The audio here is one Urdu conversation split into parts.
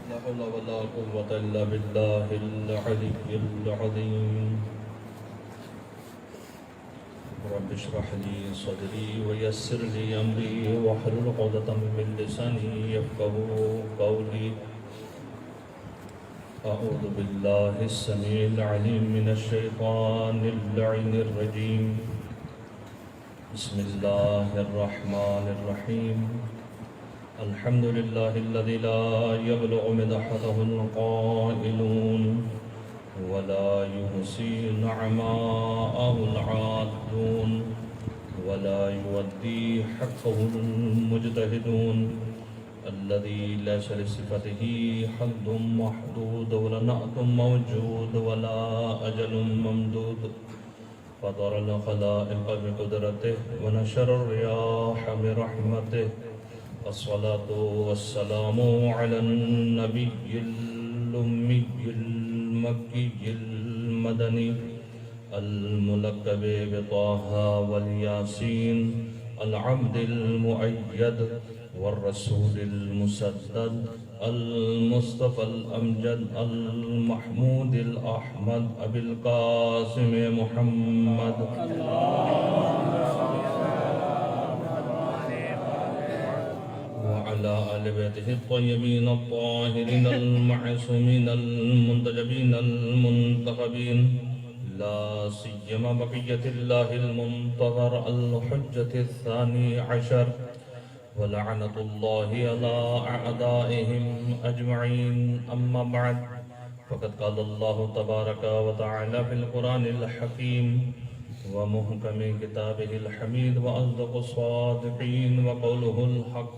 لا حول ولا قوة إلا بالله العلي العظيم. رب اشرح لي صدري ويسر لي أمري واحلل عقدة من لساني يفقهوا قولي. أعوذ بالله السميع العليم من الشيطان اللعين الرجيم. بسم الله الرحمن الرحيم. الحمد لله الذي لا يبلغ مدحه القائلون ولا يحصي نعماءه العادون ولا يودي حقه المجتهدون الذي ليس لصفته حد محدود ولا نعت موجود ولا أجل ممدود. فطر الخلائق بقدرته ونشر الرياح برحمته. الصلاة والسلام على النبي الأمي المكي المدني الملقب بطه والياسين العبد المؤيد والرسول المسدد المصطفى الأمجد المحمود الأحمد أبي القاسم محمد وعلى آل بيته الطيبين الطاهرين المعصومين المنتجبين المنتخبين لا سيما بقية الله المنتظر الحجة الثاني عشر. ولعنة الله على أعدائهم أجمعين. أما بعد فقد قال الله تبارك وتعالى في القرآن الحكيم ومحكم كتابه الحميد وأصدق الصادقين وقوله الحق.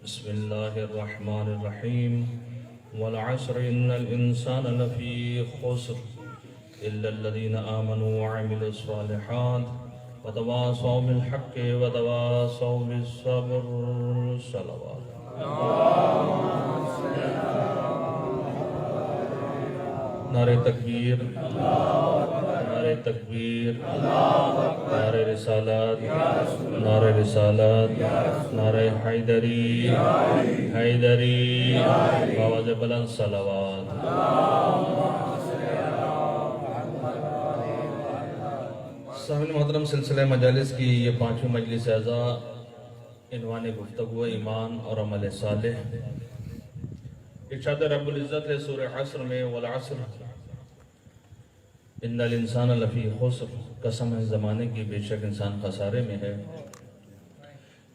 بسم الله الرحمن الرحيم. والعصر إن الإنسان لفي خسر إلا الذين آمنوا وعملوا الصالحات وتواصوا بالحق وتواصوا بالصبر. صلوات. نعرہ تکبیر، نعرہ تکبیر، نعرہ رسالات، نعرہ رسالات، نعرہ حیدری، حیدری، آواز بلند صلوات. سامعین محترم، سلسلہ مجالس کی یہ 5ویں مجلس اعزاء عنوان گفتگو ایمان اور عمل صالح. ارشاد رب العزت ہے سورہ عصر میں والعصر ان الانسان لفی خسر، قسم ہے زمانے کی بے شک انسان خسارے میں ہے.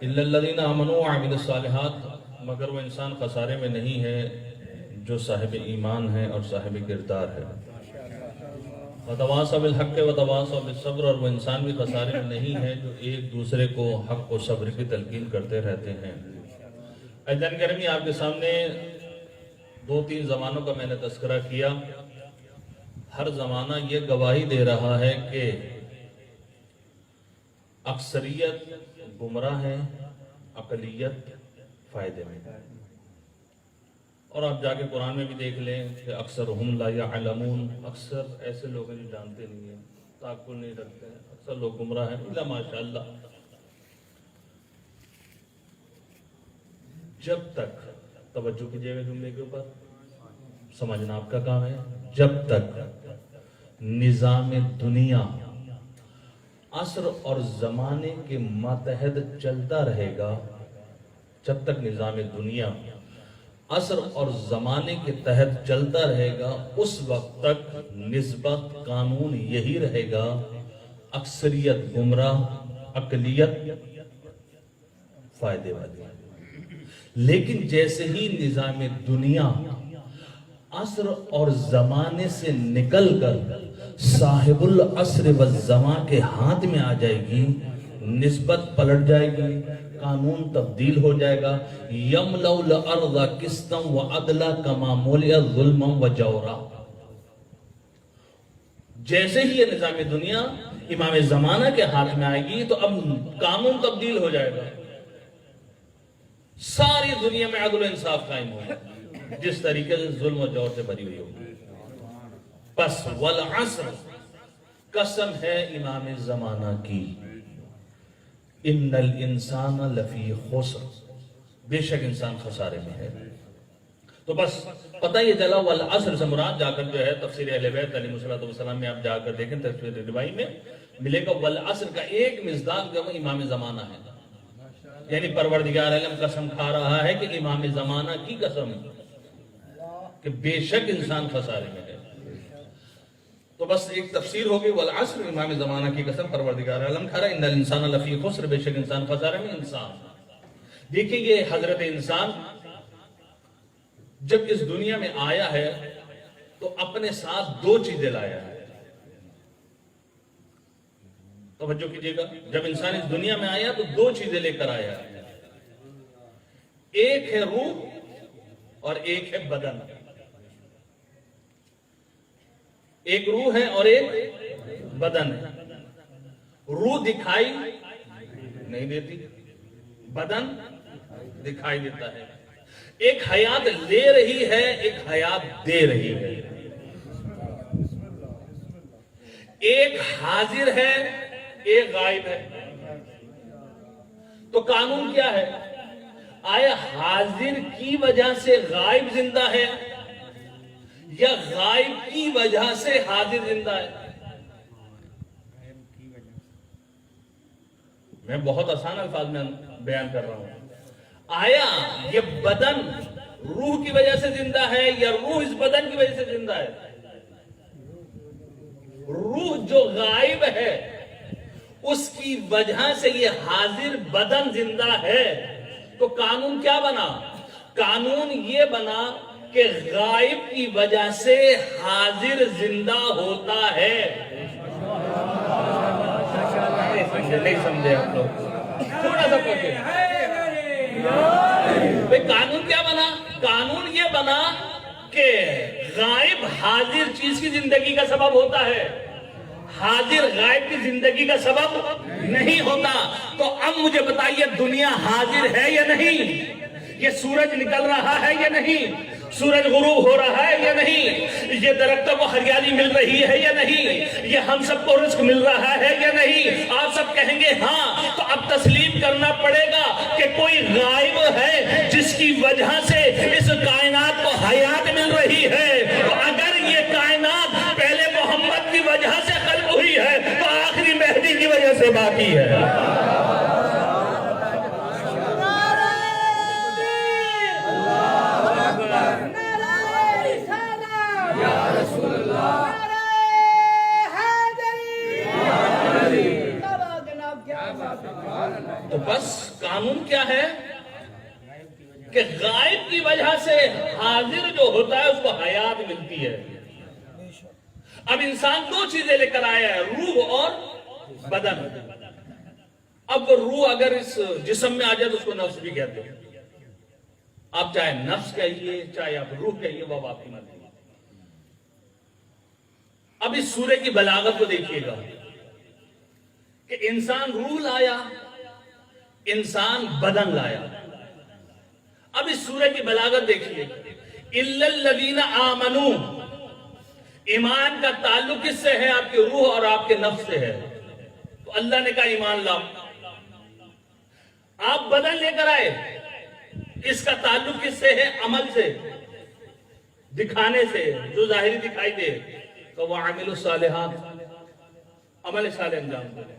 الا الذین آمنوا وعملوا الصالحات، مگر وہ انسان خسارے میں نہیں ہے جو صاحب ایمان ہے اور صاحب کردار ہے. وتواصوا بالحق وتواصوا بالصبر، اور وہ انسان بھی خسارے میں نہیں ہے جو ایک دوسرے کو حق و صبر کی تلقین کرتے رہتے ہیں. عزیزان گرامی، آپ کے سامنے 2-3 زمانوں کا میں نے تذکرہ کیا. ہر زمانہ یہ گواہی دے رہا ہے کہ اکثریت گمراہ ہے، اقلیت فائدے میں. اور آپ جا کے قرآن میں بھی دیکھ لیں کہ اکثرہم لا یعلمون، اکثر ایسے لوگ ہیں جو جانتے نہیں ہیں، تعقل نہیں رکھتے ہیں، اکثر لوگ گمراہ ہیں الا ماشاءاللہ. جب تک توجہ کیجئے گا جملے کے اوپر، سمجھنا آپ کا کام ہے، جب تک نظام دنیا عصر اور زمانے کے ماتحت چلتا رہے گا، جب تک نظام دنیا عصر اور زمانے کے تحت چلتا رہے گا، اس وقت تک نسبت قانون یہی رہے گا، اکثریت گمراہ، اقلیت فائدے والی. لیکن جیسے ہی نظام دنیا عصر اور زمانے سے نکل کر صاحب العصر والزمان کے ہاتھ میں آ جائے گی، نسبت پلٹ جائے گی، قانون تبدیل ہو جائے گا. یملأ الارض قسطا وعدلا کما ملئت ظلما وجورا. جیسے ہی یہ نظام دنیا امام زمانہ کے ہاتھ میں آئے گی تو اب قانون تبدیل ہو جائے گا، ساری دنیا میں عدل و انصاف قائم ہوگا، جس طریقے سے ظلم و جور سے بھری ہوئی ہوگی. پس والعصر، قسم ہے امام زمانہ کی، ان الانسان لفی خسر، بے شک انسان خسارے میں ہے. تو بس پتہ یہ چلا والعصر سے مراد جا کر جو ہے تفسیر اہل بیت علیہ السلام میں آپ جا کر دیکھیں تفسیر ربائی میں ملے گا والعصر کا ایک مصداق جو امام زمانہ ہے، یعنی پروردگار عالم قسم کھا رہا ہے کہ امام زمانہ کی قسم کہ بے شک انسان خسارے میں ہے۔ تو بس ایک تفسیر ہوگی والعصر امام زمانہ کی قسم پروردگار عالم کھا رہا ہے ان الانسان لفی خسر، بے شک انسان خسارے میں انسان۔ دیکھیں یہ حضرت انسان جب اس دنیا میں آیا ہے تو اپنے ساتھ دو چیزیں لایا ہے، توجہ کیجئے گا، جب انسان اس دنیا میں آیا تو دو چیزیں لے کر آیا ہے، ایک ہے روح اور ایک ہے بدن، ایک روح ہے اور ایک بدن ہے۔ روح دکھائی نہیں دیتی، بدن دکھائی دیتا ہے، ایک حیات لے رہی ہے ایک حیات دے رہی ہے، ایک حاضر ہے ایک غائب ہے۔ تو قانون کیا ہے؟ آیا حاضر کی وجہ سے غائب زندہ ہے یا غائب کی وجہ سے حاضر زندہ ہے؟ میں بہت آسان الفاظ میں بیان کر رہا ہوں۔ آیا یہ بدن روح کی وجہ سے زندہ ہے یا روح اس بدن کی وجہ سے زندہ ہے؟ روح جو غائب ہے اس کی وجہ سے یہ حاضر بدن زندہ ہے۔ تو قانون کیا بنا؟ قانون یہ بنا کہ غائب کی وجہ سے حاضر زندہ ہوتا ہے۔ نہیں سمجھے آپ لوگ، تھوڑا سا پوچھے قانون کیا بنا؟ قانون یہ بنا کہ غائب حاضر چیز کی زندگی کا سبب ہوتا ہے، حاضر غائب کی زندگی کا سبب نہیں ہوتا۔ تو اب مجھے بتائیے دنیا حاضر ہے یا نہیں؟ یہ سورج نکل رہا ہے یا نہیں؟ سورج غروب ہو رہا ہے یا نہیں؟ یہ درختوں کو ہریالی مل رہی ہے یا نہیں؟ یہ ہم سب کو رزق مل رہا ہے یا نہیں؟ آپ سب کہیں گے ہاں، تو اب تسلیم کرنا پڑے گا کہ کوئی غائب ہے جس کی وجہ سے اس کائنات کو حیات مل رہی ہے۔ تو اگر یہ کائنات پہلے محمد کی وجہ سے خلق ہوئی ہے تو آخری مہدی کی وجہ سے باقی ہے۔ تو بس قانون کیا ہے کہ غائب کی وجہ سے حاضر جو ہوتا ہے اس کو حیات ملتی ہے۔ اب انسان دو چیزیں لے کر آیا ہے، روح اور بدن۔ اب وہ روح اگر اس جسم میں آ جائے تو اس کو نفس بھی کہتے ہیں، آپ چاہے نفس کہیے چاہے آپ روح کہیے، وہ آپ کی مرضی۔ اب اس سورہ کی بلاغت کو دیکھیے گا کہ انسان روح لایا، انسان بدن لایا۔ اب اس سورہ کی بلاغت دیکھیے، اِلَّا الَّذِينَ آمَنُوا، ایمان کا تعلق کس سے ہے؟ آپ کی روح اور آپ کے نفس سے ہے۔ تو اللہ نے کہا ایمان لاؤ، آپ بدن لے کر آئے، اس کا تعلق کس سے ہے؟ عمل سے، دکھانے سے، جو ظاہری دکھائی دے۔ تو وَعَمِلُوا الصَّالِحَاتِ، عمل صالح انجام دے۔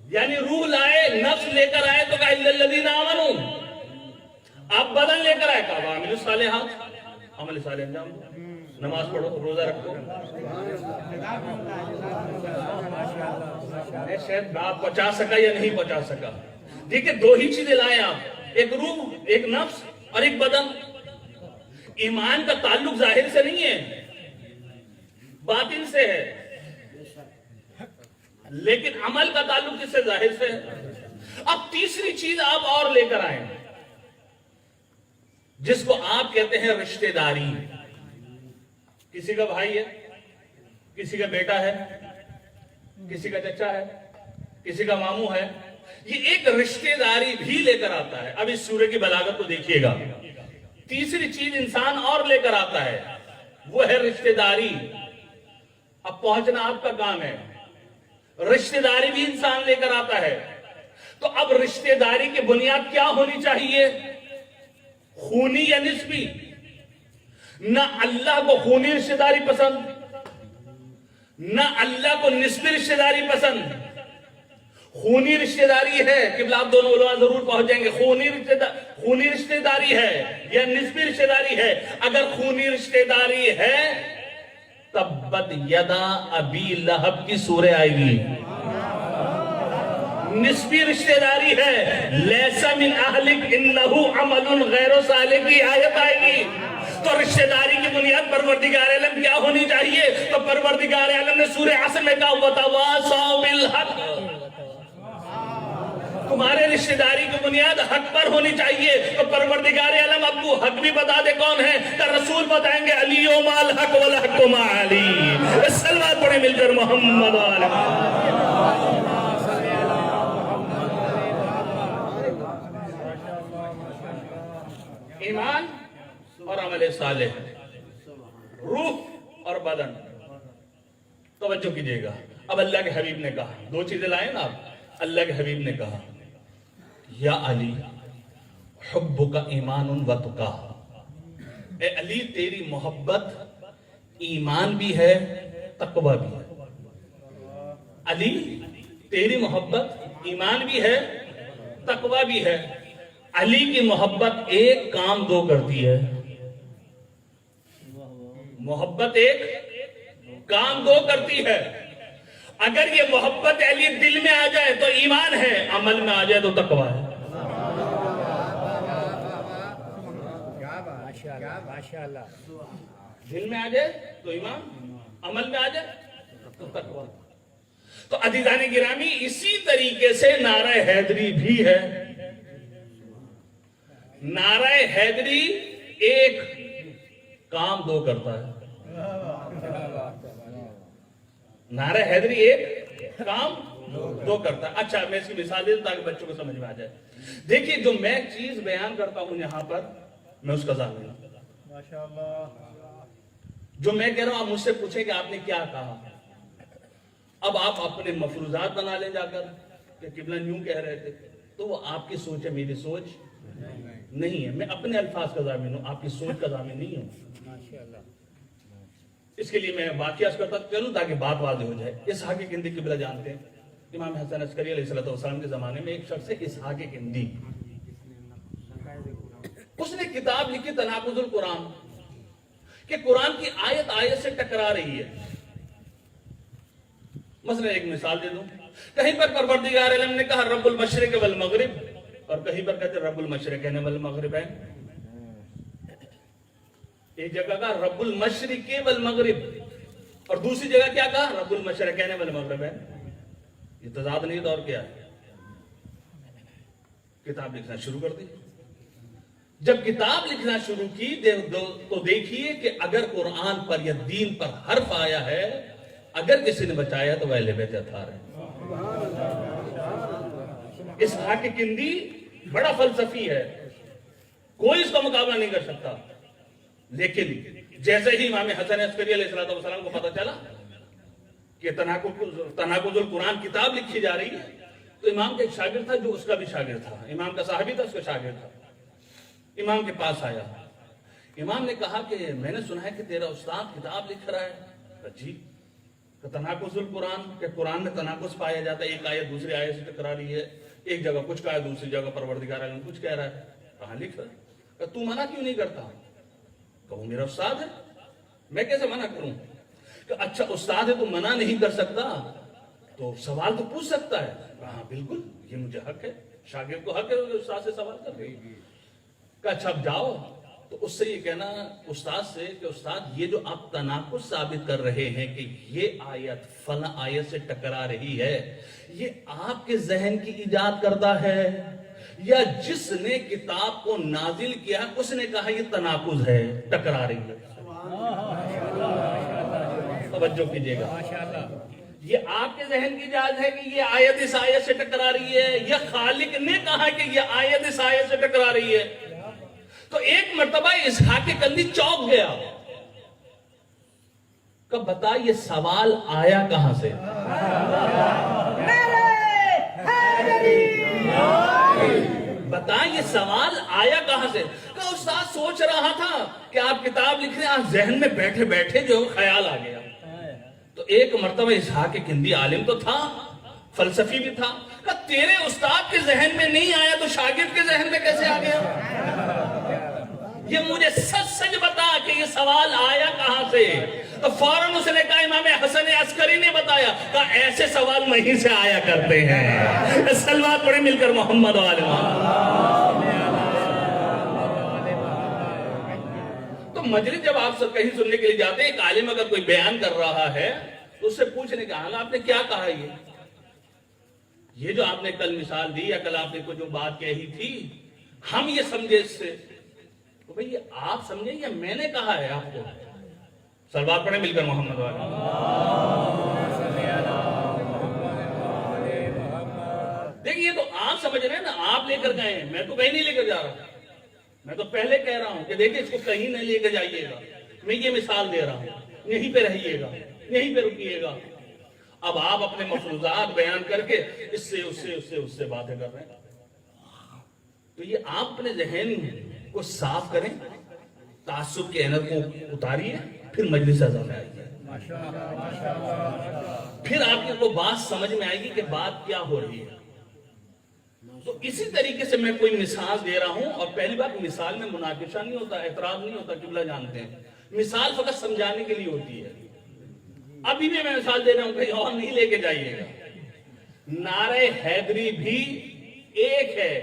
یعنی روح لائے، نفس لے کر آئے تو کہا اِلَّا الَّذِينَ آمَنُوا، آپ بدن لے کر آئے کہا وَعَمِلُوا الصَّالِحَاتِ، عمل صالح انجام دے، نماز پڑھو، روزہ رکھو۔ شاید بات پہنچا سکا یا نہیں پہنچا سکا؟ دیکھیں دو ہی چیزیں لائے آپ، ایک روح، ایک نفس اور ایک بدن۔ ایمان کا تعلق ظاہر سے نہیں ہے، باطن سے ہے، لیکن عمل کا تعلق کس سے؟ ظاہر سے ہے۔ اب تیسری چیز آپ اور لے کر آئیں جس کو آپ کہتے ہیں رشتہ داری۔ کسی کا بھائی ہے، کسی کا بیٹا ہے، کسی کا چچا ہے، کسی کا ماموں ہے، یہ ایک رشتہ داری بھی لے کر آتا ہے۔ اب اس سورہ کی بلاغت کو دیکھیے گا، تیسری چیز انسان اور لے کر آتا ہے، وہ ہے رشتہ داری۔ اب پہنچنا آپ کا کام ہے، رشتہ داری بھی انسان لے کر آتا ہے۔ تو اب رشتہ داری کی بنیاد کیا ہونی چاہیے؟ خونی یا نسبی؟ نہ اللہ کو خونی رشتہ داری پسند، نہ اللہ کو نسبی رشتہ داری پسند۔ خونی رشتہ داری ہے، قبلہ آپ دونوں علماء ضرور پہنچ جائیں گے، خونی رشتہ داری ہے یا نسبی رشتہ داری ہے؟ اگر خونی رشتہ داری ہے تبت یدا ابی لہب کی سورہ آئے گی۔ نسبی رشتہ داری ہے، لیسا من اہلک انہو عمل غیر صالح کی آیت آئے گی۔ تو رشتہ داری کی بنیاد پروردگار عالم کیا ہونی چاہیے؟ تو پروردگار عالم نے سورہ عصر میں کہا وَتَوَاصَوْا بِالْحَقِّ، تمہارے رشتہ داری کی بنیاد حق پر ہونی چاہیے۔ تو پروردگار عالم اب کو حق بھی بتا دے کون ہے، تو رسول بتائیں گے علی مع الحق والحق مع علی۔ سلوات پڑھیں مل کر محمد ایمان اور عمل صالح، روح اور بدن۔ توجہ کیجئے گا، اب اللہ کے حبیب نے کہا، دو چیزیں لائیں نا آپ۔ اللہ کے حبیب نے کہا یا علی حبک ایمان و تقا، اے علی تیری محبت ایمان بھی ہے تقوی بھی ہے۔ علی تیری محبت ایمان بھی ہے تقوی بھی ہے۔ علی کی محبت ایک کام دو کرتی ہے، محبت ایک کام دو کرتی ہے۔ اگر یہ محبت علی دل میں آ جائے تو ایمان ہے، عمل میں آ جائے تو تقوی ہے۔ دل میں آ جائے تو ایمان، عمل میں آ جائے تو تقوی۔ تو عزیزان گرامی اسی طریقے سے نعرہ حیدری بھی ہے۔ نعرہ حیدری ایک کام دو کرتا ہے، نعرہ حیدری ایک کام دو کرتا ہے۔ اچھا میں اس کی مثال دے دوں تاکہ بچوں کو سمجھ میں آ جائے۔ دیکھیے جو میں چیز بیان کرتا ہوں یہاں پر، میں اس کا ضامن ہوں۔ جو میں کہہ رہا ہوں آپ مجھ سے پوچھیں کہ آپ نے کیا کہا، اب آپ اپنے مفروضات بنا لیں جا کر کہ قبلہ یوں کہہ رہے تھے، تو وہ آپ کی سوچ ہے، میری سوچ نہیں ہے۔ میں اپنے الفاظ کا ضامن ہوں، آپ کی سوچ کا ضامن نہیں ہوں۔ اس کے لیے میں واقعہ کرتا چلوں تاکہ بات واضح ہو جائے۔ اسحاق کندی قبلہ جانتے ہیں، امام حسن عسکری علیہ السلام کے زمانے میں ایک شخص ہے اسحاق کندی، اس نے کتاب لکھی تناقض القرآن، کہ قرآن کی آیت آیت سے ٹکرا رہی ہے۔ مثلا ایک مثال دے دوں، کہیں پر پروردگار عالم نے کہا رب المشرق والمغرب، اور کہیں پر کہتے رب المشرقین والمغربین۔ ایک جگہ کہا رب المشرق والمغرب، اور دوسری جگہ کیا کہا رب المشرقین والمغربین۔ یہ تضاد نہیں دور کیا ہے؟ کتاب لکھنا شروع کر دی۔ جب کتاب لکھنا شروع کی تو دیکھیے کہ اگر قرآن پر یا دین پر حرف آیا ہے، اگر کسی نے بچایا تو وہ اہل بیت اطہار ہے۔ اسحاق کندی بڑا فلسفی ہے، کوئی اس کا مقابلہ نہیں کر سکتا۔ لیکن جیسے ہی امام حسن عسکری علیہ السلام کو پتہ چلا کہ تناقض القرآن کتاب لکھی جا رہی ہے، تو امام کا ایک شاگرد تھا جو اس کا بھی شاگرد تھا، امام کا صحابی تھا، اس کا شاگرد تھا، امام کے پاس آیا۔ امام نے کہا کہ میں نے سنا ہے کہ تیرا استاد کتاب لکھ رہا ہے۔ جی، تناقض القرآن، کہ قرآن میں تناقض پایا جاتا ہے، ایک آیت دوسری آیت سے ٹکرا رہی ہے، ایک جگہ کچھ کہا ہے دوسری جگہ پروردگار عالم کچھ کہہ رہا ہے، کہاں لکھ رہا ہے؟ کہ تو منع کیوں نہیں کرتا؟ کہ وہ میرا استاد ہے، میں کیسے منع کروں؟ کہ اچھا استاد ہے تو منع نہیں کر سکتا، تو سوال تو پوچھ سکتا ہے۔ ہاں بالکل، یہ مجھے حق ہے، شاگرد کو حق ہے استاد سے سوال کر رہے۔ کہ اچھا اب جاؤ، تو اس سے یہ کہنا استاد سے کہ استاد یہ جو آپ تناقض ثابت کر رہے ہیں کہ یہ آیت فلاں آیت سے ٹکرا رہی ہے، یہ آپ کے ذہن کی ایجاد کردہ ہے یا جس نے کتاب کو نازل کیا اس نے کہا یہ تناقض ہے، ٹکرا رہی ہے؟ توجہ کیجئے گا، یہ آپ کے ذہن کی ایجاد ہے کہ یہ آیت اس آیت سے ٹکرا رہی ہے، یا خالق نے کہا کہ یہ آیت اس آیت سے ٹکرا رہی ہے؟ تو ایک مرتبہ اسحاق کندی چونک گیا کہ بتا یہ سوال آیا کہاں سے؟ بتا یہ سوال آیا کہاں سے؟ کہ کا استاد سوچ رہا تھا کہ آپ کتاب لکھ رہے ہیں، ذہن میں بیٹھے بیٹھے جو خیال آ گیا. تو ایک مرتبہ اسحاق کندی عالم تو تھا، فلسفی بھی تھا، کہ تیرے استاد کے ذہن میں نہیں آیا تو شاگرد کے ذہن میں کیسے آ گیا؟ یہ مجھے سچ سچ بتا کہ یہ سوال آیا کہاں سے. تو فوراً اس نے کہا، امام حسن عسکری نے بتایا، کہ ایسے سوال وہیں سے آیا کرتے ہیں. صلوات پڑھیں مل کر محمد و آل محمد. تو مجلس جب آپ سب کہیں سننے کے لیے جاتے ہیں، ایک عالم اگر کوئی بیان کر رہا ہے تو اس سے پوچھنے کا حال، آپ نے کیا کہا؟ یہ جو آپ نے کل مثال دی یا کل آپ نے کوئی جو بات کہی تھی، ہم یہ سمجھے اس سے، تو بھئی یہ آپ سمجھے یا میں نے کہا ہے آپ کو؟ صلوات پڑھیں مل کر محمد والا. دیکھیں یہ تو آپ سمجھ رہے ہیں نا، آپ لے کر گئے ہیں، میں تو کہیں نہیں لے کر جا رہا. میں تو پہلے کہہ رہا ہوں کہ دیکھیں اس کو کہیں نہ لے کے جائیے گا، میں یہ مثال دے رہا ہوں، یہیں پہ رہیے گا، یہیں پہ رکیے گا. اب آپ اپنے مفروضات بیان کر کے اس سے باتیں کر رہے ہیں. تو یہ آپ اپنے ذہن کو صاف کریں، تعصب کے اینر کو اتاریے، پھر مجلس اعظم میں آئیے، پھر آپ کو بات سمجھ میں آئے گی کہ بات کیا ہو رہی ہے. تو اسی طریقے سے میں کوئی مثال دے رہا ہوں، اور پہلی بات مثال میں مناقشہ نہیں ہوتا، اعتراض نہیں ہوتا، قبلہ جانتے ہیں. مثال فقط سمجھانے کے لیے ہوتی ہے. ابھی بھی میں مثال دے رہا ہوں، کہیں اور نہیں لے کے جائیے گا. نعرہ حیدری بھی ایک ہے،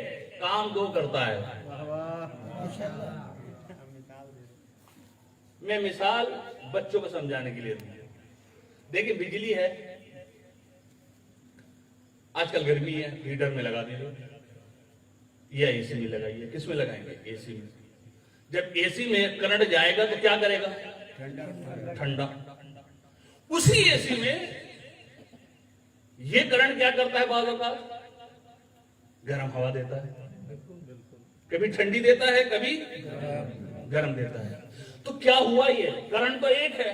کام دو کرتا ہے. میں مثال بچوں کو سمجھانے کے لیے دوں. دیکھیں بجلی ہے، آج کل گرمی ہے، ہیٹر میں لگا دیجیے یا اے سی میں لگائیے. کس میں لگائیں گے؟ اے سی میں. جب اے سی میں کرنٹ جائے گا تو کیا کرے گا؟ ٹھنڈا. اسی اے سی میں یہ کرنٹ کیا کرتا ہے؟ بعض اوقات گرم ہوا دیتا ہے، کبھی ٹھنڈی دیتا ہے، کبھی گرم دیتا ہے. تو کیا ہوا؟ یہ کرنٹ تو ایک ہے،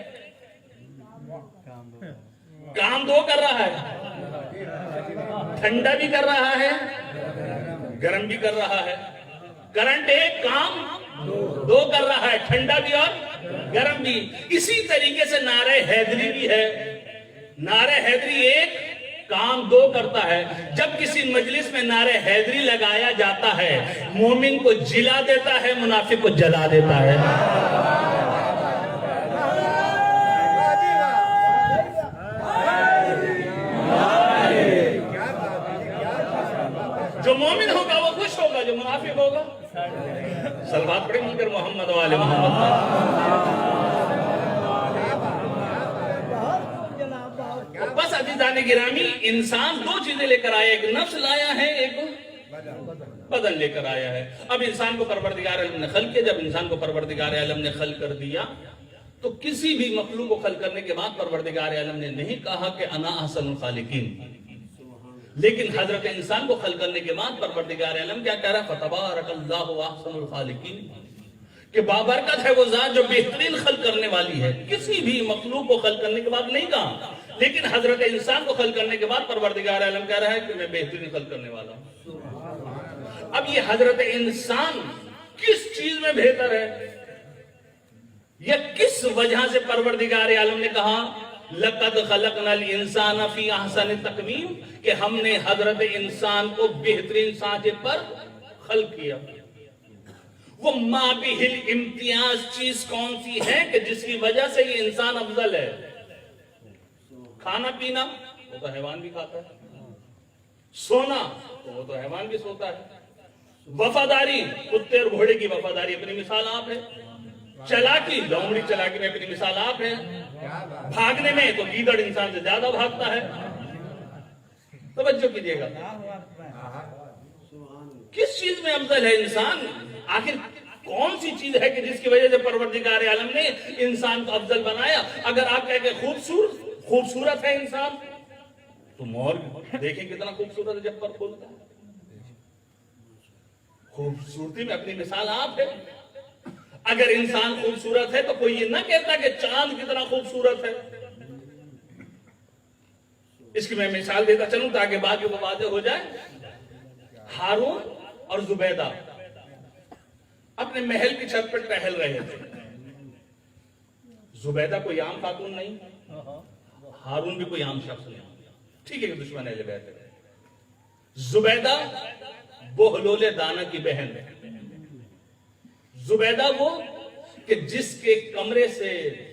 کام دو کر رہا ہے، ٹھنڈا بھی کر رہا ہے، گرم بھی کر رہا ہے. کرنٹ ایک، کام دو کر رہا ہے، ٹھنڈا بھی اور گرم بھی. اسی طریقے سے نعرہ حیدری بھی ہے. نعرہ حیدری ایک، کام دو کرتا ہے. جب کسی مجلس میں نعرہ حیدری لگایا جاتا ہے، مومن کو جلا دیتا ہے، منافق کو جلا دیتا ہے. جو مومن ہوگا وہ خوش ہوگا، جو منافق ہوگا. صلوات پڑھیں مل کر محمد و آل محمد. بس عزیزان گرامی، انسان دو چیزیں لے کر آیا، ایک نفس لایا ہے، ایک بدن لے کر آیا ہے. اب انسان کو پروردگار عالم نے خلق کیا. جب انسان کو پروردگار عالم نے خلق کر دیا تو کسی بھی مخلوق کو خلق کرنے کے بعد پروردگار عالم نے نہیں کہا کہ انا احسن الخالقین، لیکن حضرت انسان کو خلق کرنے کے بعد پروردگار عالم کیا کہہ رہا ہے؟ فتبارک اللہ احسن الخالقین، کہ بابرکت ہے وہ ذات جو بہترین خلق کرنے والی ہے. کسی بھی مخلوق کو خلق کرنے کے بعد نہیں کہا، لیکن حضرت انسان کو خلق کرنے کے بعد پروردگار عالم کہہ رہا ہے کہ میں بہترین خلق کرنے والا ہوں. اب یہ حضرت انسان کس چیز میں بہتر ہے، یا کس وجہ سے پروردگار عالم نے کہا لَقَدْ خَلَقْنَا الْإِنسَانَ فِي أَحْسَنِ تَقْوِيمٍ، کہ ہم نے حضرت انسان کو بہترین سانچے پر خلق کیا. وہ ما بِهِ الامتیاز چیز کون سی ہے کہ جس کی وجہ سے یہ انسان افضل ہے؟ کھانا پینا وہ تو حیوان بھی کھاتا ہے، سونا وہ تو حیوان بھی سوتا ہے، وفاداری کتے اور گھوڑے کی وفاداری اپنی مثال آپ ہے، چلاکی لومڑی چلاکی میں اپنی مثال آپ ہے، بھاگنے میں تو گیدڑ انسان سے زیادہ بھاگتا ہے. توجہ کیجیے گا، کس چیز میں افضل ہے انسان؟ آخر کون سی چیز ہے کہ جس کی وجہ سے پروردگار عالم نے انسان کو افضل بنایا؟ اگر آپ کہہ کہ خوبصورت ہے انسان، تو مور دیکھیں کتنا خوبصورت ہے جب پر کھولتا ہے. خوبصورتی میں اپنی مثال آپ ہے. اگر انسان خوبصورت ہے تو کوئی یہ نہ کہتا کہ چاند کتنا خوبصورت ہے. اس کی میں مثال دیتا چلوں تاکہ بات واضح ہو جائے. ہارون اور زبیدہ اپنے محل کی چھت پر ٹہل رہے تھے. زبیدہ کوئی عام خاتون نہیں, ہارون بھی کوئی عام شخص نہیں. ٹھیک ہے کہ دشمن اہل بیت ہے. زبیدہ بہلول دانا کی بہن ہے. زبیدہ وہ کہ جس کے کمرے سے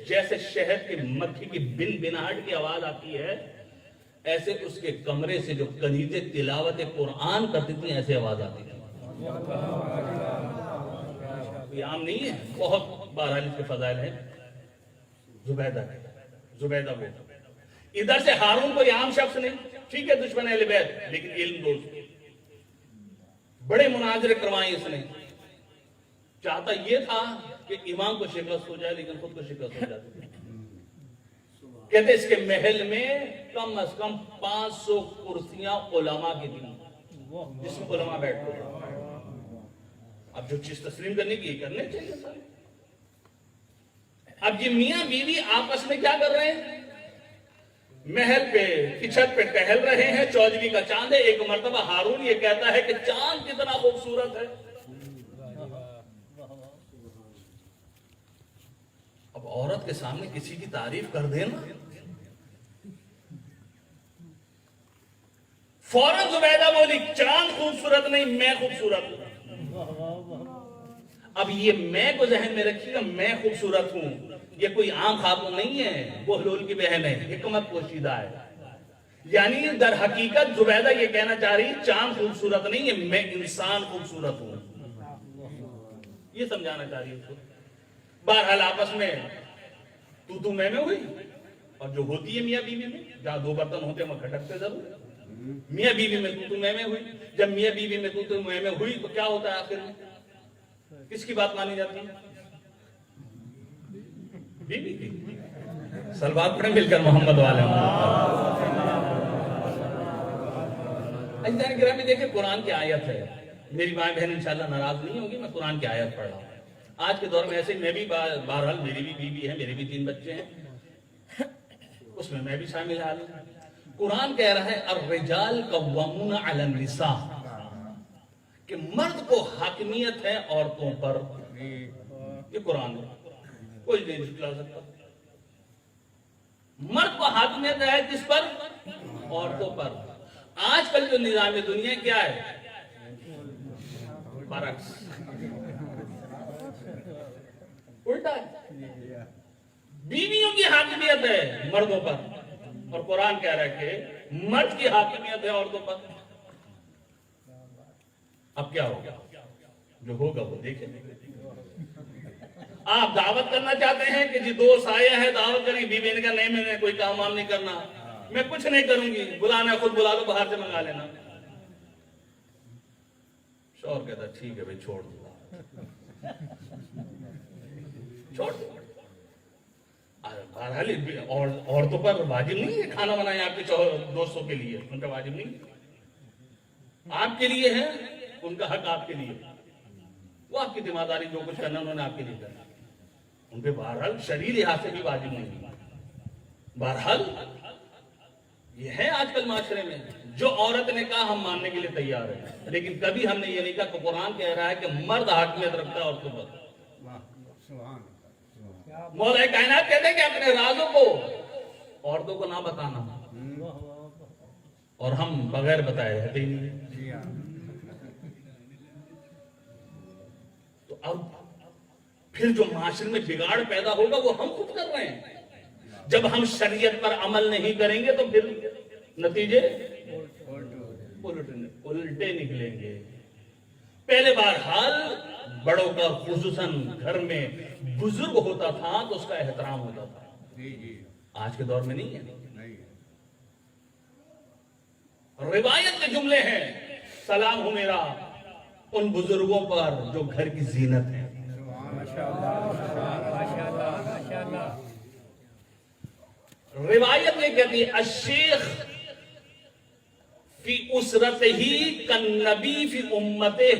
جیسے شہد کی مکھی کی بن بناہٹ کی آواز آتی ہے, ایسے اس کے کمرے سے جو کنیزیں تلاوت قرآن کرتی تھیں ایسے آواز آتی تھی. کوئی عام نہیں ہے, بہت بہرحال اس کے فضائل ہیں. زبیدہ وہ. ادھر سے ہارون کوئی عام شخص نہیں, ٹھیک ہے دشمن اہل بیت, لیکن علم دوست. بڑے مناظرے کروائے اس نے. چاہتا یہ تھا کہ امام کو شکست ہو جائے, لیکن خود کو شکست ہو جاتی. کہتے اس کے محل میں کم از کم 500 کرسیاں علماء کی تھیں, جس میں علماء بیٹھتے تھے. اب جو چیز تسلیم کرنے کی کرنے چاہیے سارے. اب یہ میاں بیوی آپس میں کیا کر رہے ہیں؟ محل پہ کی چھت پہ ٹہل رہے ہیں. 14ویں کا چاند ہے. ایک مرتبہ ہارون یہ کہتا ہے کہ چاند کتنا خوبصورت ہے. اب عورت کے سامنے کسی کی تعریف کر دینا, فوراً زبیدہ بولی چاند خوبصورت نہیں, میں خوبصورت ہوں. اب یہ میں کو ذہن میں رکھیے گا, میں خوبصورت ہوں. یہ کوئی عام خاتون نہیں ہے, بہلول کی بہن ہے, حکمت پوشیدہ ہے. یعنی در حقیقت زبیدہ یہ کہنا چاہ رہی چاند خوبصورت نہیں ہے, میں انسان خوبصورت ہوں. یہ سمجھانا چاہ رہی ہے اس کو. بہرحال آپس میں تو میں ہوئی, اور جو ہوتی ہے میاں بیوی میں, جہاں دو برتن ہوتے ہیں وہ کھٹکتے ضرور. میاں بیوی میں تو میں ہوئی. جب میاں بیوی میں تو میں ہوئی تو کیا ہوتا ہے آخر میں؟ کس کی بات مانی جاتی ہے؟ بیوی کی. سلوات پڑھیں مل کر محمد والے. عزیزان گرامی دیکھیں قرآن کی آیت ہے. میری ماں بہن انشاءاللہ ناراض نہیں ہوگی, میں قرآن کی آیت پڑھ رہا ہوں. آج کے دور میں ایسے میں بھی بہرحال میری بھی بیوی ہے, میرے بھی 3 بچے ہیں, اس میں بھی شامل حال ہوں. قرآن کہہ رہا ہے الرجال قوامون علی النساء, کہ مرد کو حاکمیت ہے عورتوں پر. یہ قرآن ہے, کوئی نہیں جھٹلا سکتا. مرد کو حاکمیت ہے کس پر؟ عورتوں پر. آج کل جو نظام دنیا کیا ہے؟ برعکس, الٹا ہے. بیویوں کی حاکمیت ہے مردوں پر, اور قرآن کہہ رہا ہے کہ مرد کی حاکمیت ہے عورتوں پر. اب کیا ہوگا؟ جو ہوگا وہ دیکھیں. آپ دعوت کرنا چاہتے ہیں کہ جی دوست آئے ہیں دعوت کریں, بیوی نے کہا نہیں میں نے کوئی کام وام نہیں کرنا, میں کچھ نہیں کروں گی, بلانا خود بلا لو, باہر سے منگا لینا. شوہر کہتا ٹھیک ہے بھائی چھوڑ دو, چھوڑ دو. بہرحال عورتوں پر واجب نہیں ہے کھانا بنایا آپ کے دوستوں کے لیے, ان کا واجب نہیں, آپ کے لیے ہے, ان کا حق آپ کے لیے. وہ آپ کی ذمہ داری جو کچھ کرنا انہوں نے آپ کے لیے کرنا, ان پہ بہرحال شرعی لحاظ سے بھی واجب نہیں. بہرحال یہ ہے آج کل معاشرے میں, جو عورت نے کہا ہم ماننے کے لیے تیار ہیں, لیکن کبھی ہم نے یہ نہیں کہا کہ قرآن کہہ رہا ہے کہ مرد حاکمیت رکھتا ہے عورتوں پر. مولا کائنات کہتے ہیں کہ اپنے رازوں کو عورتوں کو نہ بتانا, اور ہم بغیر بتائے رہتے ہی نہیں. تو اب پھر جو معاشرے میں بگاڑ پیدا ہوگا وہ ہم خود کر رہے ہیں. جب ہم شریعت پر عمل نہیں کریں گے تو پھر نتیجے الٹے نکلیں گے. پہلے بار حال بڑوں کا خصوصاً گھر میں بزرگ ہوتا تھا تو اس کا احترام ہوتا تھا, آج کے دور میں نہیں ہے. روایت کے جملے ہیں سلام ہو میرا ان بزرگوں پر جو گھر کی زینت ہے. روایت یہ کہتی ہے الشیخ فی اسرتہ کالنبی فی امتہ.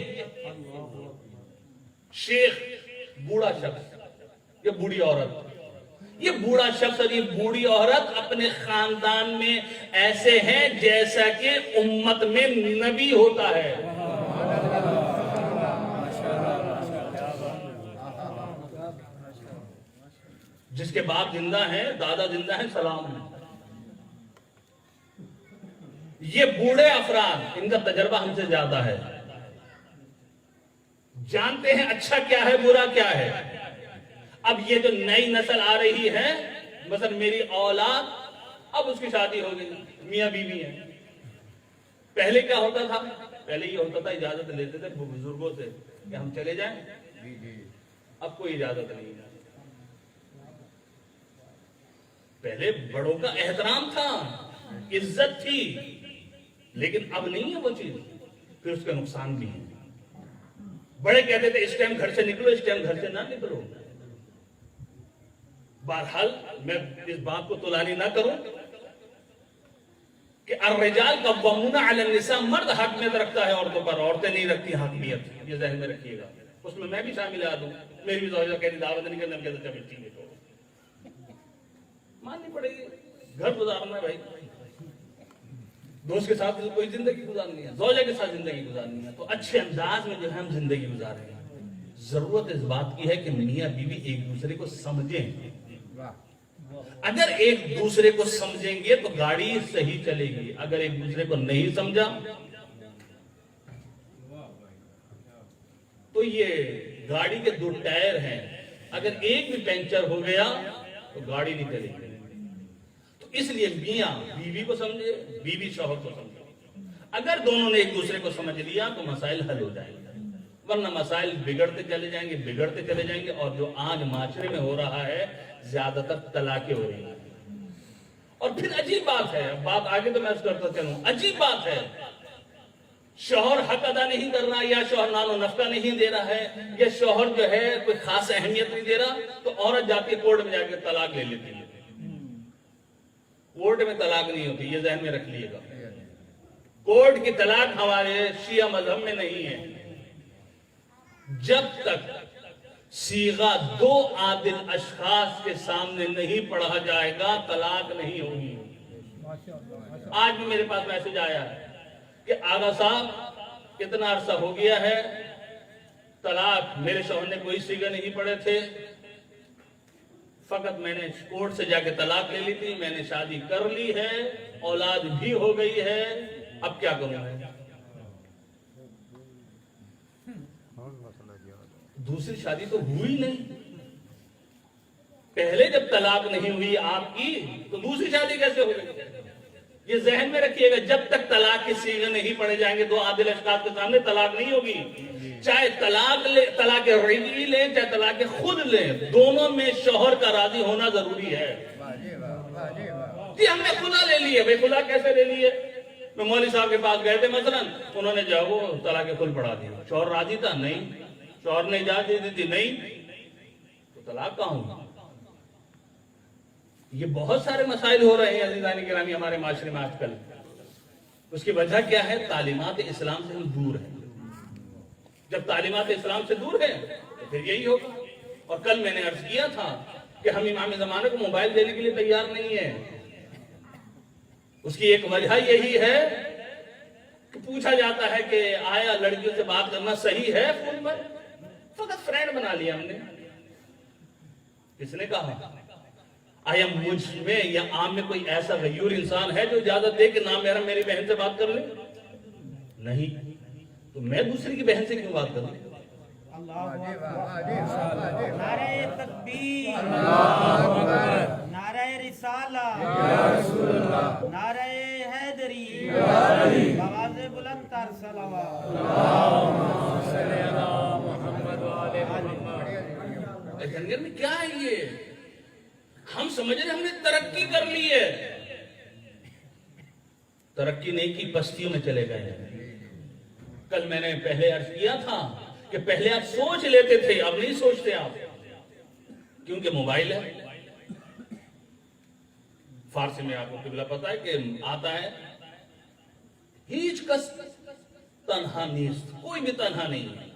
شیخ بوڑھا شخص, یہ بوڑھی عورت, یہ بوڑھا شخص اور یہ بوڑھی عورت اپنے خاندان میں ایسے ہیں جیسا کہ امت میں نبی ہوتا ہے. جس کے باپ زندہ ہیں، دادا زندہ ہیں، سلام ہے. یہ بوڑھے افراد، ان کا تجربہ ہم سے زیادہ ہے، جانتے ہیں اچھا کیا ہے، برا کیا ہے. اب یہ جو نئی نسل آ رہی ہے، مثلا میری اولاد، اب اس کی شادی ہو گئی، میاں بیوی ہے. پہلے کیا ہوتا تھا؟ پہلے یہ ہوتا تھا اجازت لیتے تھے بزرگوں سے کہ ہم چلے جائیں. اب کوئی اجازت نہیں ہے. پہلے بڑوں کا احترام تھا، عزت تھی، لیکن اب نہیں ہے وہ چیز. پھر اس کا نقصان بھی ہے. بڑے کہتے تھے اس ٹائم گھر سے نکلو، اس ٹائم گھر سے نہ نکلو. بہرحال میں اس بات کو تلانی نہ کروں کہ الرجال قوامون علی النساء، مرد حاکمیت رکھتا ہے عورتوں پر، عورتیں نہیں رکھتی حاکمیت. یہ ذہن میں رکھیے گا. اس میں بھی شامل آ دوں. میری بھی زوجہ کہتی دعوت نہیں کرنا، کہتا چلو ٹھیک ہے، ماننی پڑے گی. گھر گزارنا ہے بھائی، دوست کے ساتھ کوئی زندگی گزارنی ہے، زوجہ کے ساتھ زندگی گزارنی ہے. تو اچھے انداز میں جو ہے ہم زندگی گزاریں. ضرورت اس بات کی ہے کہ میاں بیوی ایک دوسرے کو سمجھیں. اگر ایک دوسرے کو سمجھیں گے تو گاڑی صحیح چلے گی. اگر ایک دوسرے کو نہیں سمجھا تو یہ گاڑی کے دو ٹائر ہیں، اگر ایک بھی پنچر ہو گیا تو گاڑی نہیں چلے گی. تو اس لیے میاں بیوی کو سمجھے، بیوی شوہر کو سمجھے. اگر دونوں نے ایک دوسرے کو سمجھ لیا تو مسائل حل ہو جائیں گے، ورنہ مسائل بگڑتے چلے جائیں گے، بگڑتے چلے جائیں گے. اور جو آج معاشرے میں ہو رہا ہے، زیادہ تر طلاقیں ہو رہی ہیں. اور پھر عجیب بات ہے، بات آگے تو میں اس کرتا چلوں، عجیب بات ہے، شوہر حق ادا نہیں کر رہا، یا شوہر نان و نفقہ نہیں دے رہا ہے، یا شوہر جو ہے کوئی خاص اہمیت نہیں دے رہا، تو عورت جاتی ہے کورٹ میں جا کے طلاق لے لیتی ہے. کورٹ میں طلاق نہیں ہوتی، یہ ذہن میں رکھ لیے گا. کورٹ کی طلاق ہمارے شیعہ مذہب میں نہیں ہے. جب تک صیغہ دو عادل اشخاص کے سامنے نہیں پڑھا جائے گا، طلاق نہیں ہوگی. آج بھی میرے پاس میسج آیا ہے کہ آغا صاحب اتنا عرصہ ہو گیا ہے، طلاق میرے شوہر نے کوئی صیغہ نہیں پڑھے تھے، فقط میں نے کورٹ سے جا کے طلاق لے لی تھی، میں نے شادی کر لی ہے، اولاد بھی ہو گئی ہے، اب کیا کروں میں؟ دوسری شادی تو ہوئی نہیں. پہلے جب طلاق نہیں ہوئی آپ کی تو دوسری شادی کیسے ہو گئی؟ یہ ذہن میں رکھیے گا. جب تک طلاق کے صیغے نہیں پڑھے جائیں گے دو عادل اشخاص کے سامنے، طلاق نہیں ہوگی. چاہے طلاق رجعی لیں، چاہے طلاق خود لیں، دونوں میں شوہر کا راضی ہونا ضروری ہے. جی ہم نے خلا لے لی ہے، بھائی خلا کیسے لے لی ہے؟ میں مولوی صاحب کے پاس گئے تھے مثلا، انہوں نے جو وہ طلاق خل پڑھا دیا. شوہر راضی تھا؟ نہیں. شوہر نے اجازت دی تھی؟ نہیں. تو طلاق کہاں ہوگا؟ یہ بہت سارے مسائل ہو رہے ہیں عزیزان گرامی ہمارے معاشرے میں آج کل. اس کی وجہ کیا ہے؟ تعلیمات اسلام سے ہم دور ہیں. جب تعلیمات اسلام سے دور ہیں تو پھر یہی ہوگا. اور کل میں نے عرض کیا تھا کہ ہم امام زمانے کو موبائل دینے کے لیے تیار نہیں ہیں. اس کی ایک وجہ یہی ہے کہ پوچھا جاتا ہے کہ آیا لڑکیوں سے بات کرنا صحیح ہے فون پر؟ فقط فرینڈ بنا لیا ہم نے. کس نے کہا؟ آیا مجھ میں یا عام میں کوئی ایسا غیور انسان ہے جو اجازت دے کہ نہ میری بہن سے بات کر لے؟ نہیں. تو میں دوسری کی بہن سے کیوں بات کروں؟ نعرہ تکبیر، نعرہ رسالہ، نعرہ حیدری، آواز بلند تر صلوات. جنگل میں کیا ہے یہ؟ ہم سمجھ رہے ہم نے ترقی کر لی ہے. ترقی نہیں کی، پستیوں میں چلے گئے ہیں. کل میں نے پہلے عرض کیا تھا کہ پہلے آپ سوچ لیتے تھے، اب نہیں سوچتے آپ، کیونکہ موبائل ہے. فارسی میں آپ کو قبلہ پتا ہے کہ آتا ہے ہیچ کس تنہا نیست، کوئی بھی تنہا نہیں ہے.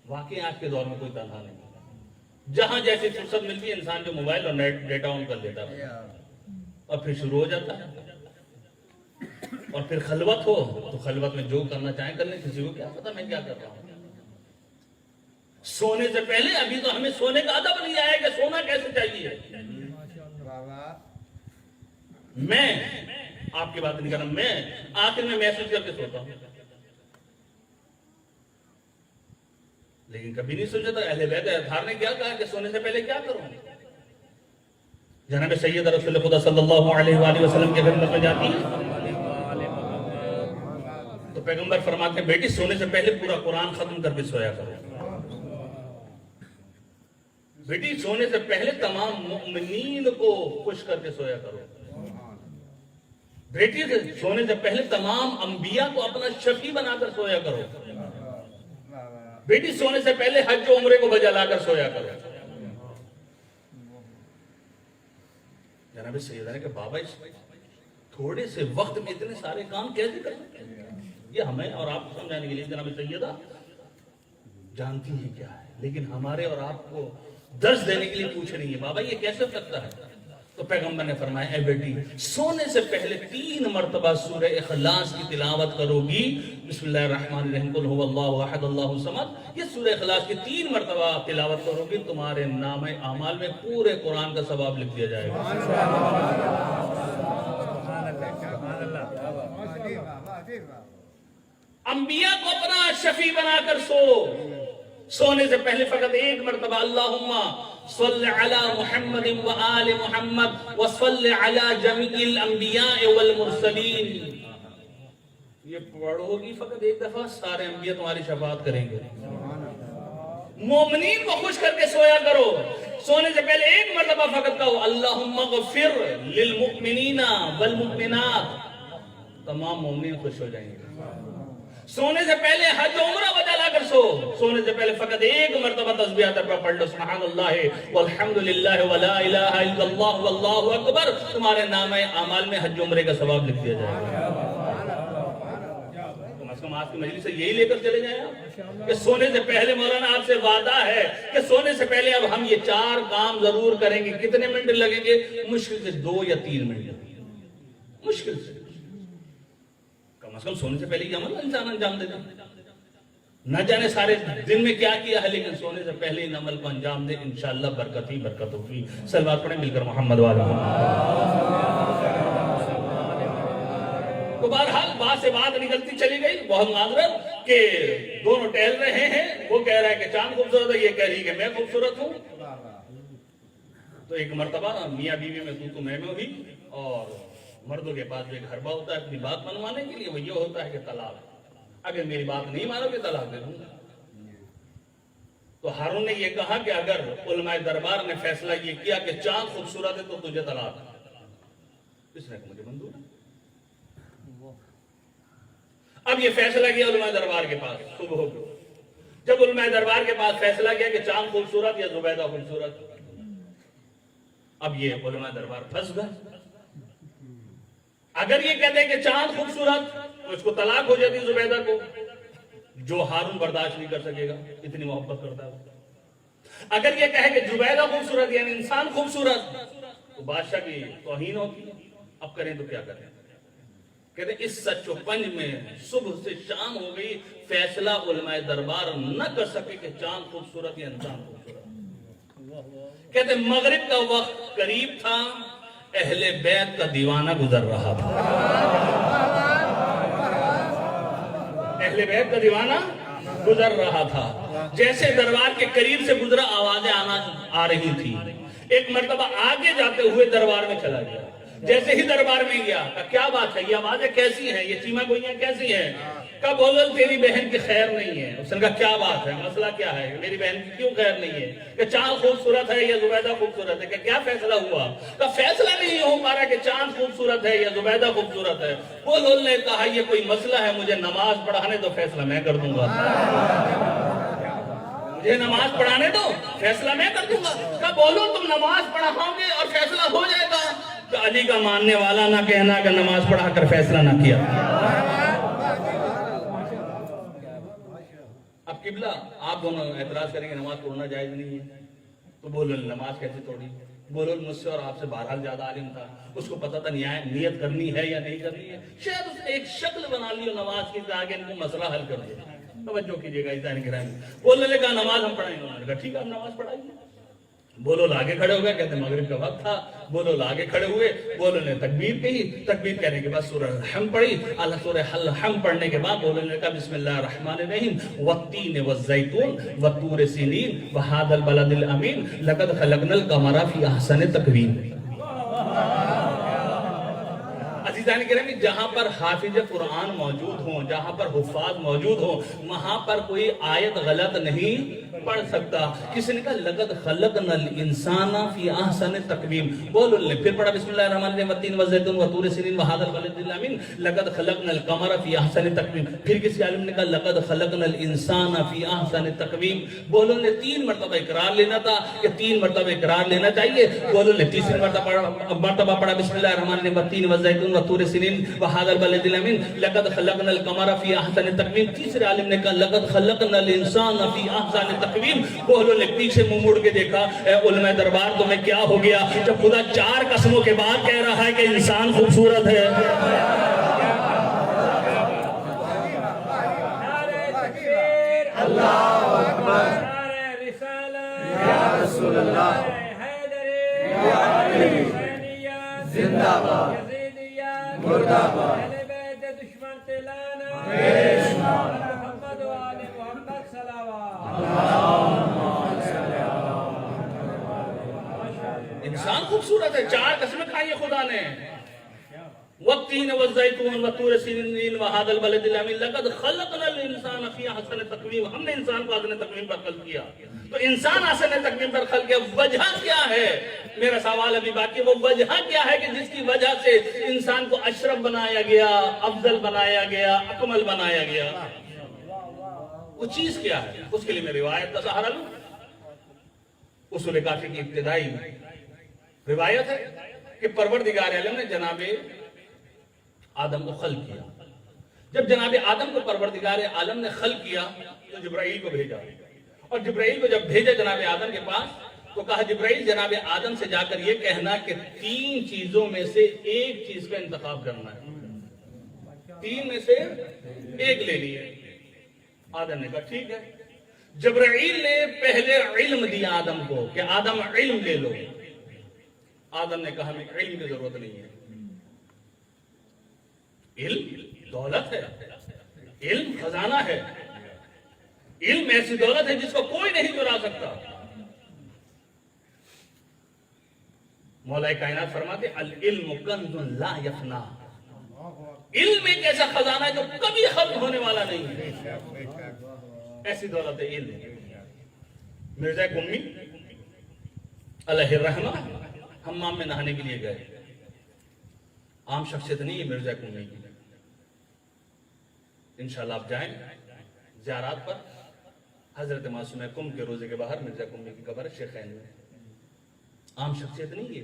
واقعی آج کے دور میں کوئی تنہا نہیں. جہاں جیسی فرصت ملتی ہے انسان جو موبائل اور نیٹ ڈیٹا آن کر لیتا ہے اور پھر شروع ہو جاتا ہے. اور پھر خلوت ہو تو خلوت میں جو کرنا چاہیں کر لیں، کسی کو کیا پتا میں کیا کر رہا ہوں. سونے سے پہلے ابھی تو ہمیں سونے کا ادب نہیں آیا کہ سونا کیسے چاہیے. میں آپ کی بات نہیں کر رہا، میں آخر میں محسوس کر کے سوتا ہوں، لیکن کبھی نہیں سوچا تھا اہل بیت اطہار نے کیا کہا کہ سونے سے پہلے کیا کروں؟ جناب سید رسول خدا صلی اللہ علیہ وآلہ وسلم کی خدمت میں جاتی ہے تو پیغمبر فرماتے ہیں بیٹی سونے سے پہلے پورا قرآن ختم کر کے سویا کرو، بیٹی سونے سے پہلے تمام مؤمنین کو خوش کر کے سویا کرو، بیٹی سونے سے پہلے تمام انبیاء کو اپنا شفیع بنا کر سویا کرو، بیٹی سونے سے پہلے حج و عمرے کو بجا لا کر سویا کرو۔ جناب سیدہ نے کہا بابا اس تھوڑے سے وقت میں اتنے سارے کام کیسے کر سکتے ہیں؟ یہ ہمیں اور آپ کو سمجھانے کے لیے جناب سیدہ جانتی ہیں کیا ہے، لیکن ہمارے اور آپ کو درس دینے کے لیے پوچھ رہی ہے بابا یہ کیسے ہو سکتا ہے؟ تو پیغمبر نے فرمایا اے بیٹی سونے سے پہلے 3 مرتبہ سورہ اخلاص کی تلاوت کرو گی، بسم اللہ الرحمن الرحیم قل هو اللہ احد اللہ الصمد، یہ سورہ اخلاص کی 3 مرتبہ تلاوت کرو گی، تمہارے نامہ اعمال میں پورے قرآن کا ثواب لکھ دیا جائے گا۔ انبیاء کو اپنا شفیع بنا کر سونے سے پہلے فقط 1 مرتبہ اللہم صل علی محمد و آل محمد و صل علی جمیع الانبیاء والمرسلین، یہ پڑھو گی فقط 1 دفعہ، سارے انبیاء تمہاری شفاعت کریں گے۔ مومنین کو خوش کر کے سویا کرو، سونے سے پہلے 1 مرتبہ فقط کہو اللہم اغفر للمؤمنین والمؤمنات، تمام مومنین خوش ہو جائیں گے۔ سونے سے پہلے حج و عمرہ بجا لا کر سونے سے پہلے فقط 1 مرتبہ تسبیحات پڑھ لو، سبحان اللہ والحمدللہ ولا الہ الا اللہ واللہ اکبر، تمہارے نامہ اعمال میں حج و عمرے کا ثواب لکھ دیا جائے گا۔ کم از کم آج کی مجلس سے یہی لے کر چلے جائیں آپ کہ سونے سے پہلے مولانا آپ سے وعدہ ہے کہ سونے سے پہلے اب ہم یہ 4 کام ضرور کریں گے۔ کتنے منٹ لگیں گے؟ مشکل سے 2 یا 3 منٹ، مشکل سے، کم از کم سونے سے پہلے یہ عمل انسان انجام دیتا، نہ جانے سارے دن میں کیا کیا ہے، لیکن سونے سے پہلے ان عمل کو انجام دے، انشاءاللہ برکت ہی برکت ہوگی۔ صلوات پڑھیں مل کر محمد والا۔ تو بہرحال بات سے بات نکلتی چلی گئی، بہت معذرت کہ دونوں ٹہل رہے ہیں، وہ کہہ رہا ہے کہ چاند خوبصورت ہے، یہ کہہ رہی ہے کہ میں خوبصورت ہوں۔ تو ایک مرتبہ میاں بیوی میں تو میں ہوئی، اور مردوں کے پاس جو ایک حربہ ہوتا ہے اپنی بات منوانے کے لیے، وہ یہ ہوتا ہے کہ طلاق، اگر میری بات نہیں مانو گے طلاق دے دوں گا۔ تو ہارون نے یہ کہا کہ اگر علماء دربار نے فیصلہ یہ کیا کہ چاند خوبصورت ہے تو تجھے طلاق، اس نے مجھے منظور ہے۔ اب یہ فیصلہ کیا علماء دربار کے پاس، صبح ہو گئی، جب علماء دربار کے پاس فیصلہ کیا کہ چاند خوبصورت یا زبیدہ خوبصورت، اب یہ علماء دربار پھنس گئے۔ اگر یہ کہتے ہیں کہ چاند خوبصورت تو اس کو طلاق ہو جاتی زبیدہ کو، جو ہارون برداشت نہیں کر سکے گا، اتنی محبت کرتا ہے۔ اگر یہ کہے کہ زبیدہ خوبصورت یعنی انسان خوبصورت، تو بادشاہ کی توہین ہوتی ہے، اب کریں تو کیا کریں؟ کہتے ہیں اس سچ و پنج میں صبح سے شام ہو گئی، فیصلہ علماء دربار نہ کر سکے کہ چاند خوبصورت یا انسان خوبصورت۔ کہتے ہیں مغرب کا وقت قریب تھا، اہل بیت کا دیوانہ گزر رہا تھا، اہل بیت کا دیوانہ گزر رہا تھا، جیسے دربار کے قریب سے گزرا آوازیں آ رہی تھی، ایک مرتبہ آگے جاتے ہوئے دربار میں چلا گیا، جیسے ہی دربار میں گیا کہ کیا بات ہے، یہ آوازیں کیسی ہیں، یہ چیمہ گوئیاں کیسی ہیں؟ کہا بولو تیری بہن کی خیر نہیں ہے۔ اس نے کہا کیا بات ہے، مسئلہ کیا ہے، میری بہن کی کیوں خیر نہیں ہے؟ کہ چاند خوبصورت ہے یا زبیدہ خوبصورت ہے؟ کہ کیا فیصلہ ہوا؟ کہا فیصلہ نہیں ہو پا رہا کہ چاند خوبصورت ہے یا زبیدہ خوبصورت ہے۔ بولو نے کہا یہ کوئی مسئلہ ہے، مجھے نماز پڑھانے تو فیصلہ میں کر دوں گا، مجھے نماز پڑھانے دو فیصلہ میں کر دوں گا۔ کہا بولو تم نماز پڑھاؤ گے اور فیصلہ ہو جائے گا؟ کہ علی کا ماننے والا نہ کہنا کہ نماز پڑھا کر فیصلہ نہ کیا۔ اب قبلہ آپ دونوں اعتراض کریں گے نماز پڑھنا جائز نہیں ہے، تو بولو نماز کیسے توڑی؟ بولو مجھ سے اور آپ سے بہرحال زیادہ عالم تھا، اس کو پتا تھا نیت کرنی ہے یا نہیں کرنی ہے، شاید اس نے ایک شکل بنا لی نماز کی آگے ان کو مسئلہ حل کر دیا۔ توجہ کیجیے گا عزیزان کرام، بولنے لگا نماز ہم پڑھائیں گے، انہوں نے کہا ٹھیک ہے ہم نماز پڑھائیے۔ بولو آگے کھڑے ہو گئے، کہتے ہیں مغرب کا وقت تھا، بولو آگے کھڑے ہوئے، بولو نے تکبیر کہی، تکبیر کہنے کے بعد سورہ الحم پڑھی، اللہ سورہ الحم پڑھنے کے بعد بولو نے کہا بسم اللہ الرحمن الرحیم والتین والزیتون والطور سینین وہذا البلد الامین لقد خلقنا القمر فی احسن تقویم۔ عزیزان گرامی، جہاں پر حافظ قرآن موجود ہوں، جہاں پر حفاظ موجود ہوں، وہاں پر کوئی آیت غلط نہیں پڑھ سکتا۔ کسی نے کہا لقد خلقنا الانسان فی احسن تقویم، بولو نے پھر پڑھا بسم اللہ الرحمن الرحیم والتین والزیتون والطور سینین وہذا البلد الامین لقد خلقنا القمر فی احسن تقویم۔ پھر کسی عالم نے کہا لقد خلقنا الانسان فی احسن تقویم، بولو نے 3 مرتبہ اقرار لینا تھا کہ 3 مرتبہ اقرار لینا چاہیے، بولو نے تیسری مرتبہ پڑھا بسم اللہ الرحمن الرحیم والتین والزیتون والطور سینین وہذا البلد الامین لقد خلقنا القمر فی احسن تقویم۔ تیسرے عالم نے کہا لقد خلقنا الانسان فی احسن تقویم، بولو نے پیچھے منہ موڑ کے دیکھا، اے علماء دربار تمہیں کیا ہو گیا جب خدا 4 قسموں کے بعد کہہ رہا ہے کہ انسان خوبصورت ہے؟ اللہ اکبر، نعرہ رسالت یا رسول اللہ، حیدری یا علی، حسینیت زندہ باد، یزیدیت مردہ باد، اہل بیت دشمن تلانا پیش محمد و آل محمد صلوات۔ انسان خوبصورت ہے، 4 قسمیں کھائی خدا نے، والتین والزیتون والطور سینین وہذا البلد الامین لقد خلقنا الانسان فی احسن تقویم۔ ہم نے انسان کو احسن تقویم پر خلق کیا، تو انسان احسن تقویم پر خلق کیا، وجہ کیا ہے؟ میرا سوال ابھی باقی، وہ وجہ کیا ہے کہ جس کی وجہ سے انسان کو اشرف بنایا گیا، افضل بنایا گیا، اکمل بنایا گیا؟ وہ چیز کیا ہے؟ اس کے لیے میں روایت کا سہارا لوں۔ اصول کافی کی ابتدائی روایت ہے کہ پروردگار عالم نے جناب آدم کو خلق کیا۔ جب جناب آدم کو پروردگار عالم نے خلق کیا تو جبرائیل کو بھیجا، اور جبرائیل کو جب بھیجا جناب آدم کے پاس تو کہا جبرائیل جناب آدم سے جا کر یہ کہنا کہ 3 چیزوں میں سے ایک چیز کا انتخاب کرنا ہے، 3 میں سے ایک لینی ہے۔ آدم نے کہا ٹھیک ہے۔ جبرائیل نے پہلے علم دیا آدم کو کہ آدم علم لے لو۔ آدم نے کہا ہمیں علم کی ضرورت نہیں ہے، علم دولت ہے، علم خزانہ ہے، علم ایسی دولت ہے جس کو کوئی نہیں چرا سکتا۔ مولا کائنات فرماتے العلم کنز لا یفنا، علم ایک ایسا خزانہ ہے جو کبھی ختم ہونے والا نہیں ہے، ایسی دولت ہے علم۔ مرزا قمی علیہ الرحمہ حمام میں نہانے کے لیے گئے، عام شخصیت نہیں ہے مرزا قمی کی، انشاءاللہ آپ جائیں زیارات پر، حضرت معصومہ قم کے روزے کے باہر مرزا قمی کی قبر ہے شیخین میں، عام شخصیت نہیں ہے،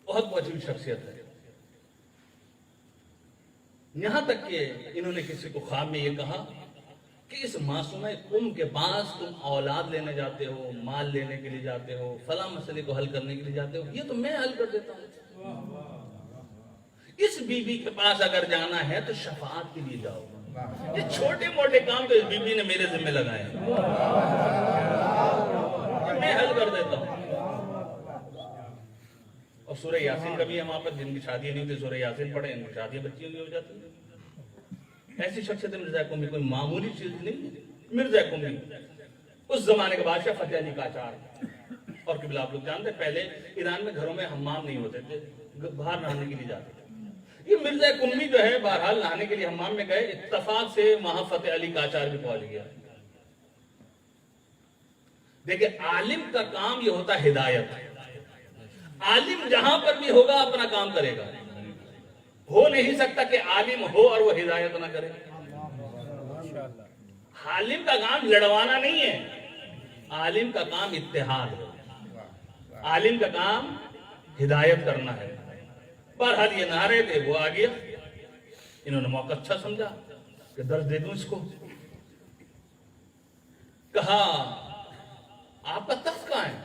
بہت عجیب شخصیت ہے۔ یہاں تک کہ انہوں نے کسی کو خواب میں یہ کہا کہ اس معصومہ قم کے پاس تم اولاد لینے جاتے ہو، مال لینے کے لیے جاتے ہو، فلاں مسئلے کو حل کرنے کے لیے جاتے ہو، یہ تو میں حل کر دیتا ہوں۔ اس بی بی کے پاس اگر جانا ہے تو شفاعت کے لیے جاؤ، یہ چھوٹے موٹے کام تو اس بی بی نے میرے ذمہ لگائے ہیں، میں حل کر دیتا ہوں۔ اور سورہ یاسین کا بھی ہے وہاں پر، جن کی شادیاں نہیں ہوتی سورہ یاسین پڑھیں، ان کی شادیاں بچیوں کی ہو جاتی ہیں۔ ایسی شخصیت مرزا قمی کوئی معمولی چیز نہیں ہے۔ مرزا قمی اس زمانے کے بادشاہ فتح علی قاجار، اور قبلہ آپ لوگ جانتے ہیں پہلے ایران میں گھروں میں حمام نہیں ہوتے تھے، باہر نہانے کے لیے جاتے تھے۔ یہ مرزا قمی جو ہے بہرحال نہانے کے لیے حمام میں گئے، اتفاق سے وہاں فتح علی قاجار بھی پہنچ گیا۔ دیکھیں عالم کا کام یہ ہوتا ہے ہدایت، عالم جہاں پر بھی ہوگا اپنا کام کرے گا، ہو نہیں سکتا کہ عالم ہو اور وہ ہدایت نہ کرے۔ عالم کا کام لڑوانا نہیں ہے، عالم کا کام اتحاد ہے، عالم کا کام ہدایت کرنا ہے۔ بہرحال یہ نہ رہے تھے، وہ آ گیا، انہوں نے موقع اچھا سمجھا کہ درس دے دوں اس کو۔ کہا آپ کا تخت کہاں ہے؟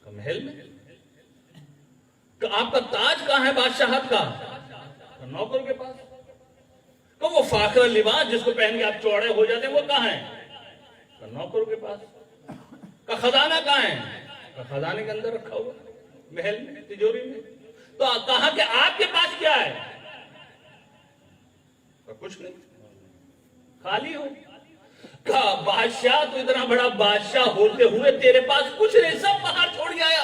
کہا محل میں۔ آپ کا تاج کہاں ہے بادشاہت کا؟ نوکر کے پاس۔ تو وہ فاخر لباس جس کو پہن کے آپ چوڑے ہو جاتے ہیں وہ کہاں ہے؟ نوکر کے پاس۔ خزانہ کہاں ہے؟ خزانے کے اندر رکھا ہوا محل میں تجوری میں. تو کہا کہ آپ کے پاس کیا ہے؟ کچھ نہیں, خالی ہو. کہا بادشاہ تو اتنا بڑا بادشاہ ہوتے ہوئے تیرے پاس کچھ نہیں, سب باہر چھوڑ گیا,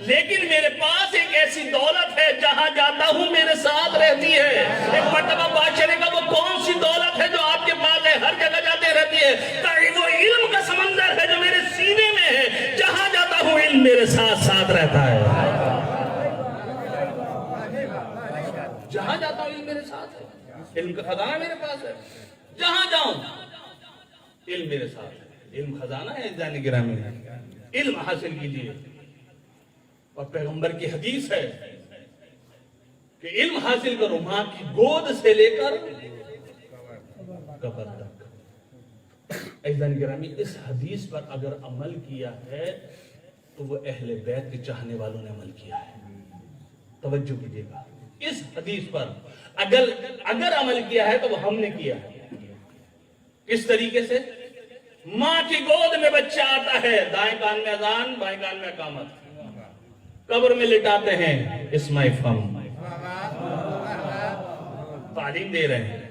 لیکن میرے پاس ایک ایسی دولت ہے جہاں جاتا ہوں میرے ساتھ رہتی ہے. ایک مرتبہ بادشاہ نے کہا وہ کون سی دولت ہے جو آپ کے پاس ہے, ہر جگہ جاتے رہتی ہے؟ کہ وہ علم کا سمندر ہے جو میرے سینے میں ہے, جہاں جاتا ہوں علم میرے ساتھ ساتھ رہتا ہے. جہاں جاتا ہوں علم میرے ساتھ ہے, علم کا خزانہ میرے پاس ہے, جہاں جاؤں علم میرے ساتھ ہے. علم خزانہ ہے جانی گرامی ہے, علم حاصل کیجئے. اور پیغمبر کی حدیث ہے کہ علم حاصل کرو ماں کی گود سے لے کر قبر تک. عزیزان گرامی, اس حدیث پر اگر عمل کیا ہے تو وہ اہل بیت کے چاہنے والوں نے عمل کیا ہے. توجہ کیجئے گا, اس حدیث پر اگر عمل کیا ہے تو وہ ہم نے کیا ہے. کس طریقے سے؟ ماں کی گود میں بچہ آتا ہے, دائیں کان میں اذان, بائیں کان میں اقامت, قبر میں لٹاتے ہیں اسمع فم, تعلیم دے رہے ہیں,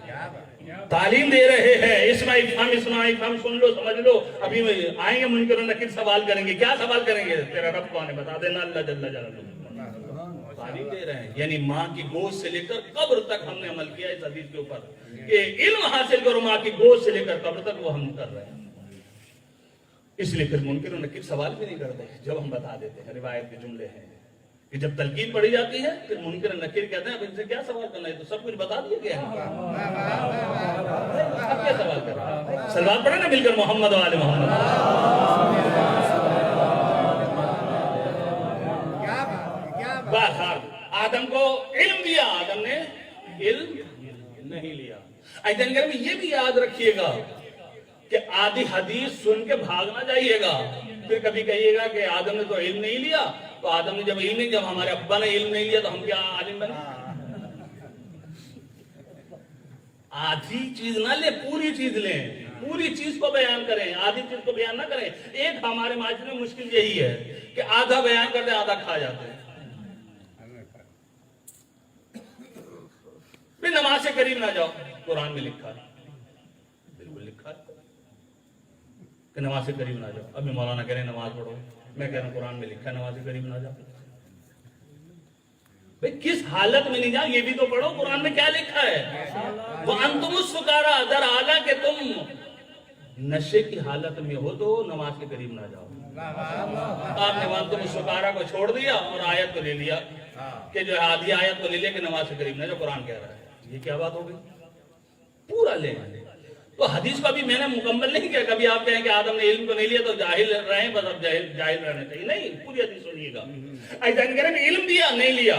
تعلیم دے رہے ہیں. اسمع فم, سن لو, سمجھ لو. ابھی آئیں گے منکر و نکیر سوال کریں گے. کیا سوال کریں گے؟ تیرا رب کون ہے بتا دینا, اللہ جل جلالہ. تعلیم دے رہے ہیں, یعنی ماں کی گود سے لے کر قبر تک ہم نے عمل کیا اس حدیث کے اوپر کہ علم حاصل کرو ماں کی گود سے لے کر قبر تک, وہ ہم کر رہے ہیں. اس لیے پھر منکر و نکیر سوال بھی نہیں کرتے جب ہم بتا دیتے ہیں. روایت کے جملے ہیں کہ جب تلقین پڑھی جاتی ہے پھر منکر و نکیر کہتے ہیں اب ان سے کیا سوال کرنا ہے, تو سب کچھ بتا دیا گیا ہے, اب کیا سوال کرنا. سلوات پڑھیں نا مل کر, محمد و آل محمد. بہرحال آدم کو علم دیا, آدم نے علم نہیں لیا. یہ بھی یاد رکھیے گا کہ آدھی حدیث سن کے بھاگنا چاہیے گا. پھر کبھی کہیے گا کہ آدم نے تو علم نہیں لیا, تو آدم نے جب علم نہیں, جب ہمارے ابا نے علم نہیں لیا تو ہم کیا عالم بنے؟ آدھی چیز نہ لے, پوری چیز لیں, پوری چیز کو بیان کریں, آدھی چیز کو بیان نہ کریں. ایک ہمارے معاشرے میں مشکل یہی ہے کہ آدھا بیان کرتے آدھا کھا جاتے ہیں. پھر نماز سے قریب نہ جاؤ, قرآن میں لکھا ہے, بالکل لکھا ہے کہ نماز سے قریب نہ جاؤ. اب میں مولانا کہہ رہے ہیں نماز پڑھو, میں کہہ رہا ہوں قرآن میں لکھا ہے نماز سے قریب نہ جاؤ. بھئی کس حالت میں نہیں جاؤ یہ بھی تو پڑھو, قرآن میں کیا لکھا ہے. وَأَنْتُمُ السُّكَارَىٰ, در حالہ کہ تم نشے کی حالت میں ہو تو نماز کے قریب نہ جاؤ. آپ نے وَأَنْتُمُ السُّكَارَىٰ کو چھوڑ دیا اور آیت کو لے لیا کہ جو آدھی آیت کو لے لیا کہ نماز سے قریب نہ جاؤ, قرآن کہہ رہا ہے. یہ کیا بات ہوگی؟ پورا لیں. تو حدیث کو ابھی میں نے مکمل نہیں کیا. کبھی آپ کہیں کہ آدم نے علم کو نہیں لیا تو جاہل رہیں, بس اب جاہل رہنا چاہیے. نہیں, پوری حدیث سنیے گا. ایسا کہہ رہے ہیں علم دیا نہیں لیا,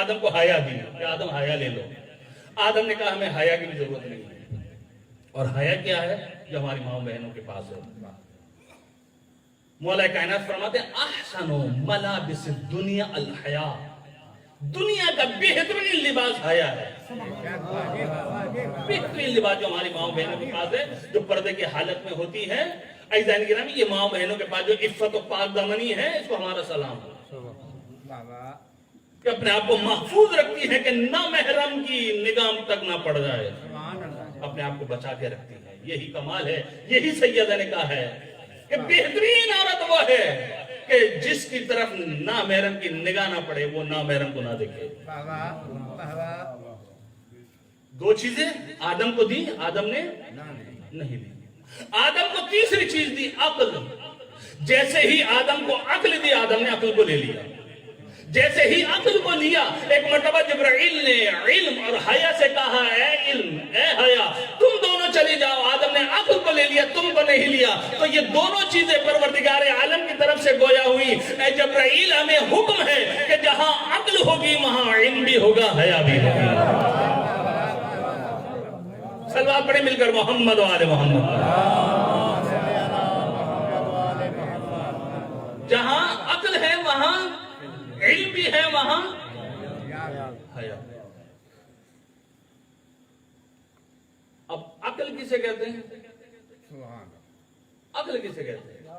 آدم کو حیا دی کہ آدم حیا لے لو. آدم نے کہا ہمیں حیا کی بھی ضرورت نہیں ہے. اور حیا کیا ہے جو ہماری ماں بہنوں کے پاس ہے. مولا کائنات فرماتے ہیں احسن ملابس الدنیا الحیا, دنیا کا بہترین لباس حیا ہے. بہترین لباس جو ہماری ماں بہنوں کے پاس ہے, جو پردے کی حالت میں ہوتی ہے. عزیزان گرامی, یہ ماں بہنوں کے پاس جو عفت و پاک دامنی ہے, اس کو ہمارا سلام ہے کہ اپنے آپ کو محفوظ رکھتی ہے کہ نہ محرم کی نگاہ تک نہ پڑ جائے, اپنے آپ کو بچا کے رکھتی ہے. یہی کمال ہے, یہی سیدہ نے کہا ہے کہ بہترین عورت وہ ہے کہ جس کی طرف نہ محرم کی نگاہ نہ پڑے, وہ نہ محرم کو نہ دیکھے. دو چیزیں آدم کو دی, آدم نے نہیں دی. آدم کو تیسری چیز دی, عقل. جیسے ہی آدم کو عقل دی, آدم نے عقل کو لے لیا. جیسے ہی عقل کو لیا, ایک مرتبہ جبرائیل نے علم اور حیا سے کہا اے علم اے حیا تم دونوں چلے جاؤ. آدم نے عقل کو لے لیا, تم کو نہیں لیا. تو یہ دونوں چیزیں پروردگار عالم کی طرف سے گویا ہوئی. اے جبرائیل, ہمیں حکم ہے کہ جہاں عقل ہوگی وہاں علم بھی ہوگا, حیا بھی ہوگا. سلوات پڑھیں مل کر, محمد و آل محمد. جہاں عقل ہے وہاں علم بھی ہے, وہاں حیا. اب عقل کسے کہتے ہیں؟ عقل کسے کہتے ہیں؟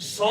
100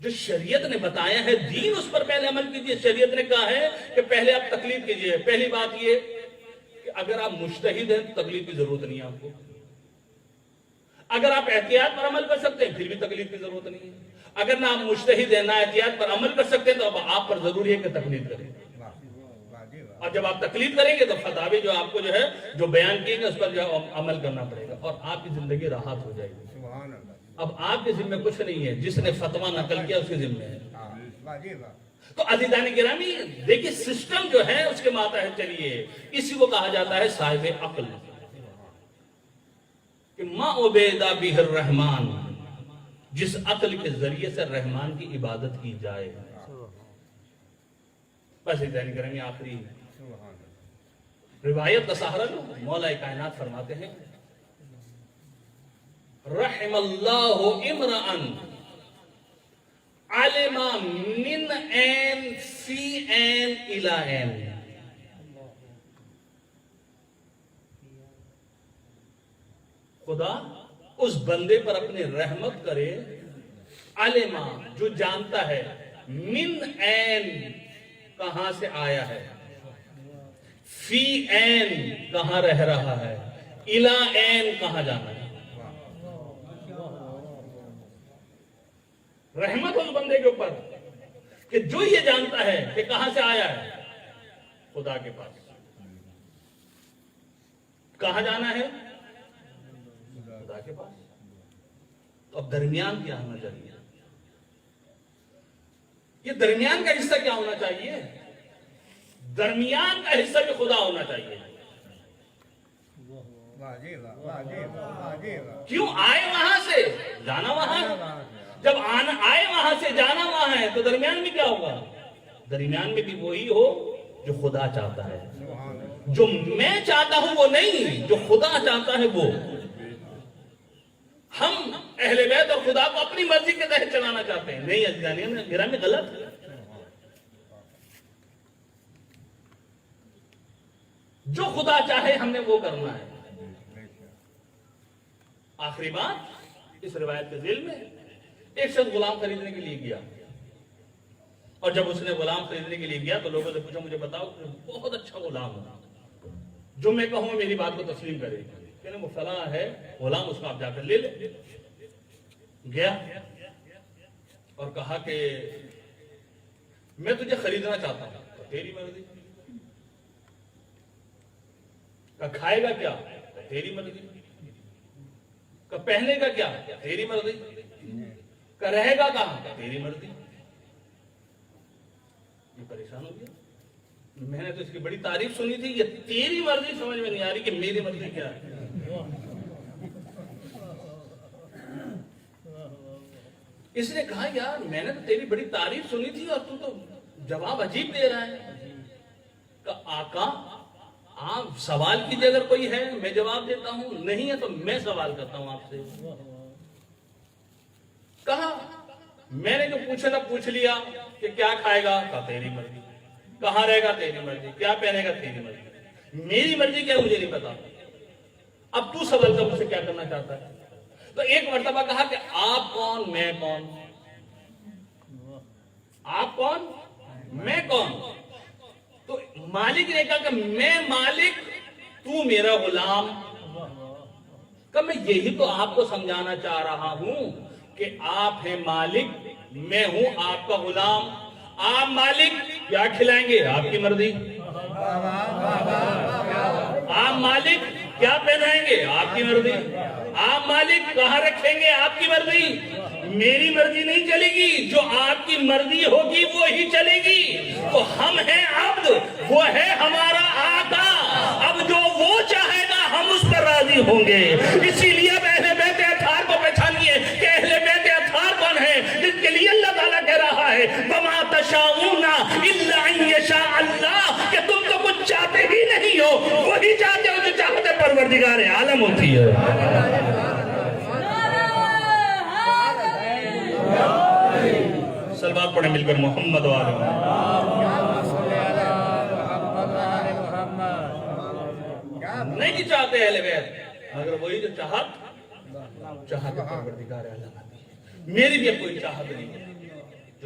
جو شریعت نے بتایا ہے دین اس پر پہلے عمل کیجئے. شریعت نے کہا ہے کہ پہلے آپ تقلید کیجئے. پہلی بات یہ کہ اگر آپ مجتہد ہیں تو تقلید کی ضرورت نہیں ہے آپ کو. اگر آپ احتیاط پر عمل کر سکتے ہیں پھر بھی تقلید کی ضرورت نہیں ہے. اگر نہ آپ مجتہد ہیں نہ احتیاط پر عمل کر سکتے ہیں تو اب آپ پر ضروری ہے کہ تقلید کریں. اور جب آپ تقلید کریں گے تو فتاوی جو آپ کو جو ہے جو بیان کیے گے اس پر جو ہے عمل کرنا پڑے گا اور آپ کی زندگی راحت ہو جائے گی. اب آپ کے ذمہ کچھ نہیں ہے, جس نے فتویٰ نقل کیا اس کے ذمہ ہے. تو عزیزان گرامی دیکھیے سسٹم جو ہے اس کے ماتحت چلیے, اسی کو کہا جاتا ہے صاحب عقل. کہ ما عبیدہ بہ الرحمن, جس عقل کے ذریعے سے رحمان کی عبادت کی جائے. بس عزیزان گرامی آخری روایت کا سہارا لو. مولا کائنات فرماتے ہیں رحم اللہ امرأن علم من این فی این الى این. خدا اس بندے پر اپنی رحمت کرے, علم جو جانتا ہے, من این کہاں سے آیا ہے, فی این کہاں رہ رہا ہے, الى این کہاں جانا ہے. رحمت اس بندے کے اوپر کہ جو یہ جانتا ہے کہ کہاں سے آیا ہے, خدا کے پاس. کہاں جانا ہے, خدا کے پاس. تو اب درمیان کیا ہونا چاہیے, یہ درمیان کا حصہ کیا ہونا چاہیے, درمیان کا حصہ بھی خدا ہونا چاہیے. کیوں آئے وہاں سے جانا وہاں, جب آئے وہاں سے جانا وہاں ہے تو درمیان میں کیا ہوگا, درمیان میں بھی وہی ہو جو خدا چاہتا ہے. جو میں چاہتا ہوں وہ نہیں, جو خدا چاہتا ہے وہ. ہم اہل بیت اور خدا کو اپنی مرضی کے تحت چلانا چاہتے ہیں. نہیں عزیزان گرامی غلط. جو خدا چاہے ہم نے وہ کرنا ہے. آخری بات اس روایت کے ذیل میں, ایک شخص غلام خریدنے کے لیے گیا, اور جب اس نے غلام خریدنے کے لیے گیا تو لوگوں سے پوچھا مجھے بتاؤ بہت اچھا غلام ہو جو میں کہوں میری بات کو تسلیم کرے. کہنے وہ فلاں ہے غلام, اس کو آپ جا کر لے لیں. گیا اور کہا کہ میں تجھے خریدنا چاہتا ہوں. تیری مرضی. کہ کھائے گا کیا, تیری مرضی. کہ پہنے گا کیا, تیری مرضی. کہ رہے گا کہاں, تیری مرضی. یہ پریشان ہو گیا. میں نے تو اس کی بڑی تعریف سنی تھی, یہ تیری مرضی سمجھ میں نہیں آ رہی کہ میری مرضی کیا ہے. اس نے کہا یار میں نے تو تیری بڑی تعریف سنی تھی اور تو جواب عجیب دے رہا ہے. کہ آقا آپ سوال کیجئے, اگر کوئی ہے میں جواب دیتا ہوں, نہیں ہے تو میں سوال کرتا ہوں آپ سے. کہا میں نے جو پوچھا تھا پوچھ لیا کہ کیا کھائے گا, کہا تیری مرضی. کہاں رہے گا, تیری مرضی. کیا پہنے گا, تیری مرضی. میری مرضی کیا مجھے نہیں پتا. اب تو سوال کر مجھ سے کیا کرنا چاہتا ہے. تو ایک مرتبہ کہا کہ آپ کون میں کون, آپ کون میں کون. تو مالک نے کہا کہ میں مالک تو میرا غلام. کہ میں یہی تو آپ کو سمجھانا چاہ رہا ہوں کہ آپ ہیں مالک, میں ہوں آپ کا غلام. آپ مالک, کیا کھلائیں گے آپ کی مرضی. آپ مالک, کیا پہنائیں گے آپ کی مرضی. آپ مالک, کہاں رکھیں گے آپ کی مرضی. میری مرضی نہیں چلے گی, جو آپ کی مرضی ہوگی وہی چلے گی. تو ہم ہیں عبد, وہ ہے ہمارا آقا. اب جو وہ چاہے گا ہم اس پر راضی ہوں گے. اسی لیے اہل بیت اطہار کو پہچانیے کہ اہل بیت اطہار کون ہے, جس کے لیے اللہ تعالیٰ کہہ رہا ہے وَمَا تَشَاءُونَ إِلَّا أَن يَشَاءَ اللَّهُ, کہ تم تو کچھ چاہتے ہی نہیں ہو, وہی چاہتے ہو جو چاہتے پروردگار عالم ہوتی ہے. سلوات پڑھیں مل کر محمد و آل محمد. نہیں چاہتے اہل بیت, مگر وہی جو چاہت پروردگار عالم. میری بھی اب کوئی چاہت نہیں ہے.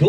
2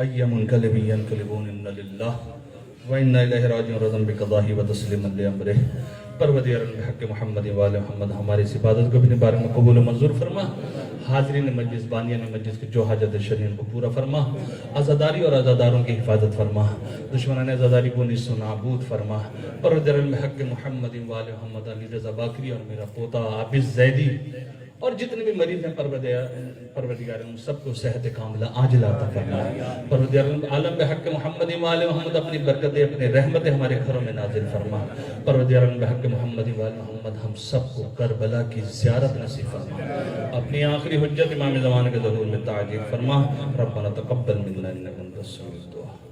أي منقلب ينقلبون إن لله وإنا إليه راجعون رضا بقضائه وتسليما لأمره پروردگار بحق محمد وآل محمد ہماری اس عبادت کو اپنے بارے میں قبول و منظور فرما. حاضرین مجلس بانیان مجلس کی جو حاجت شرعین کو پورا فرما. عزاداری اور عزاداروں کی حفاظت فرما. دشمنان عزاداری کو نیست و نابود فرما. پروردگار بحق محمد وآل محمد علی رضا باکری اور میرا پوتا عابد زیدی اور جتنے بھی مریض ہیں پروردگار ان سب کو صحت کاملہ عاجلہ عطا فرما. پروردگار عالم بحق محمد وآل محمد اپنی برکتیں اپنے رحمتیں ہمارے گھروں میں نازل فرما. پروردگار بحق محمد وآل محمد ہم سب کو کربلا کی زیارت نصیب فرما. اپنی آخری حجت امام زمان کے ظہور میں تعجیل فرما. ربنا تقبل منا انک انت السمیع الدعاء.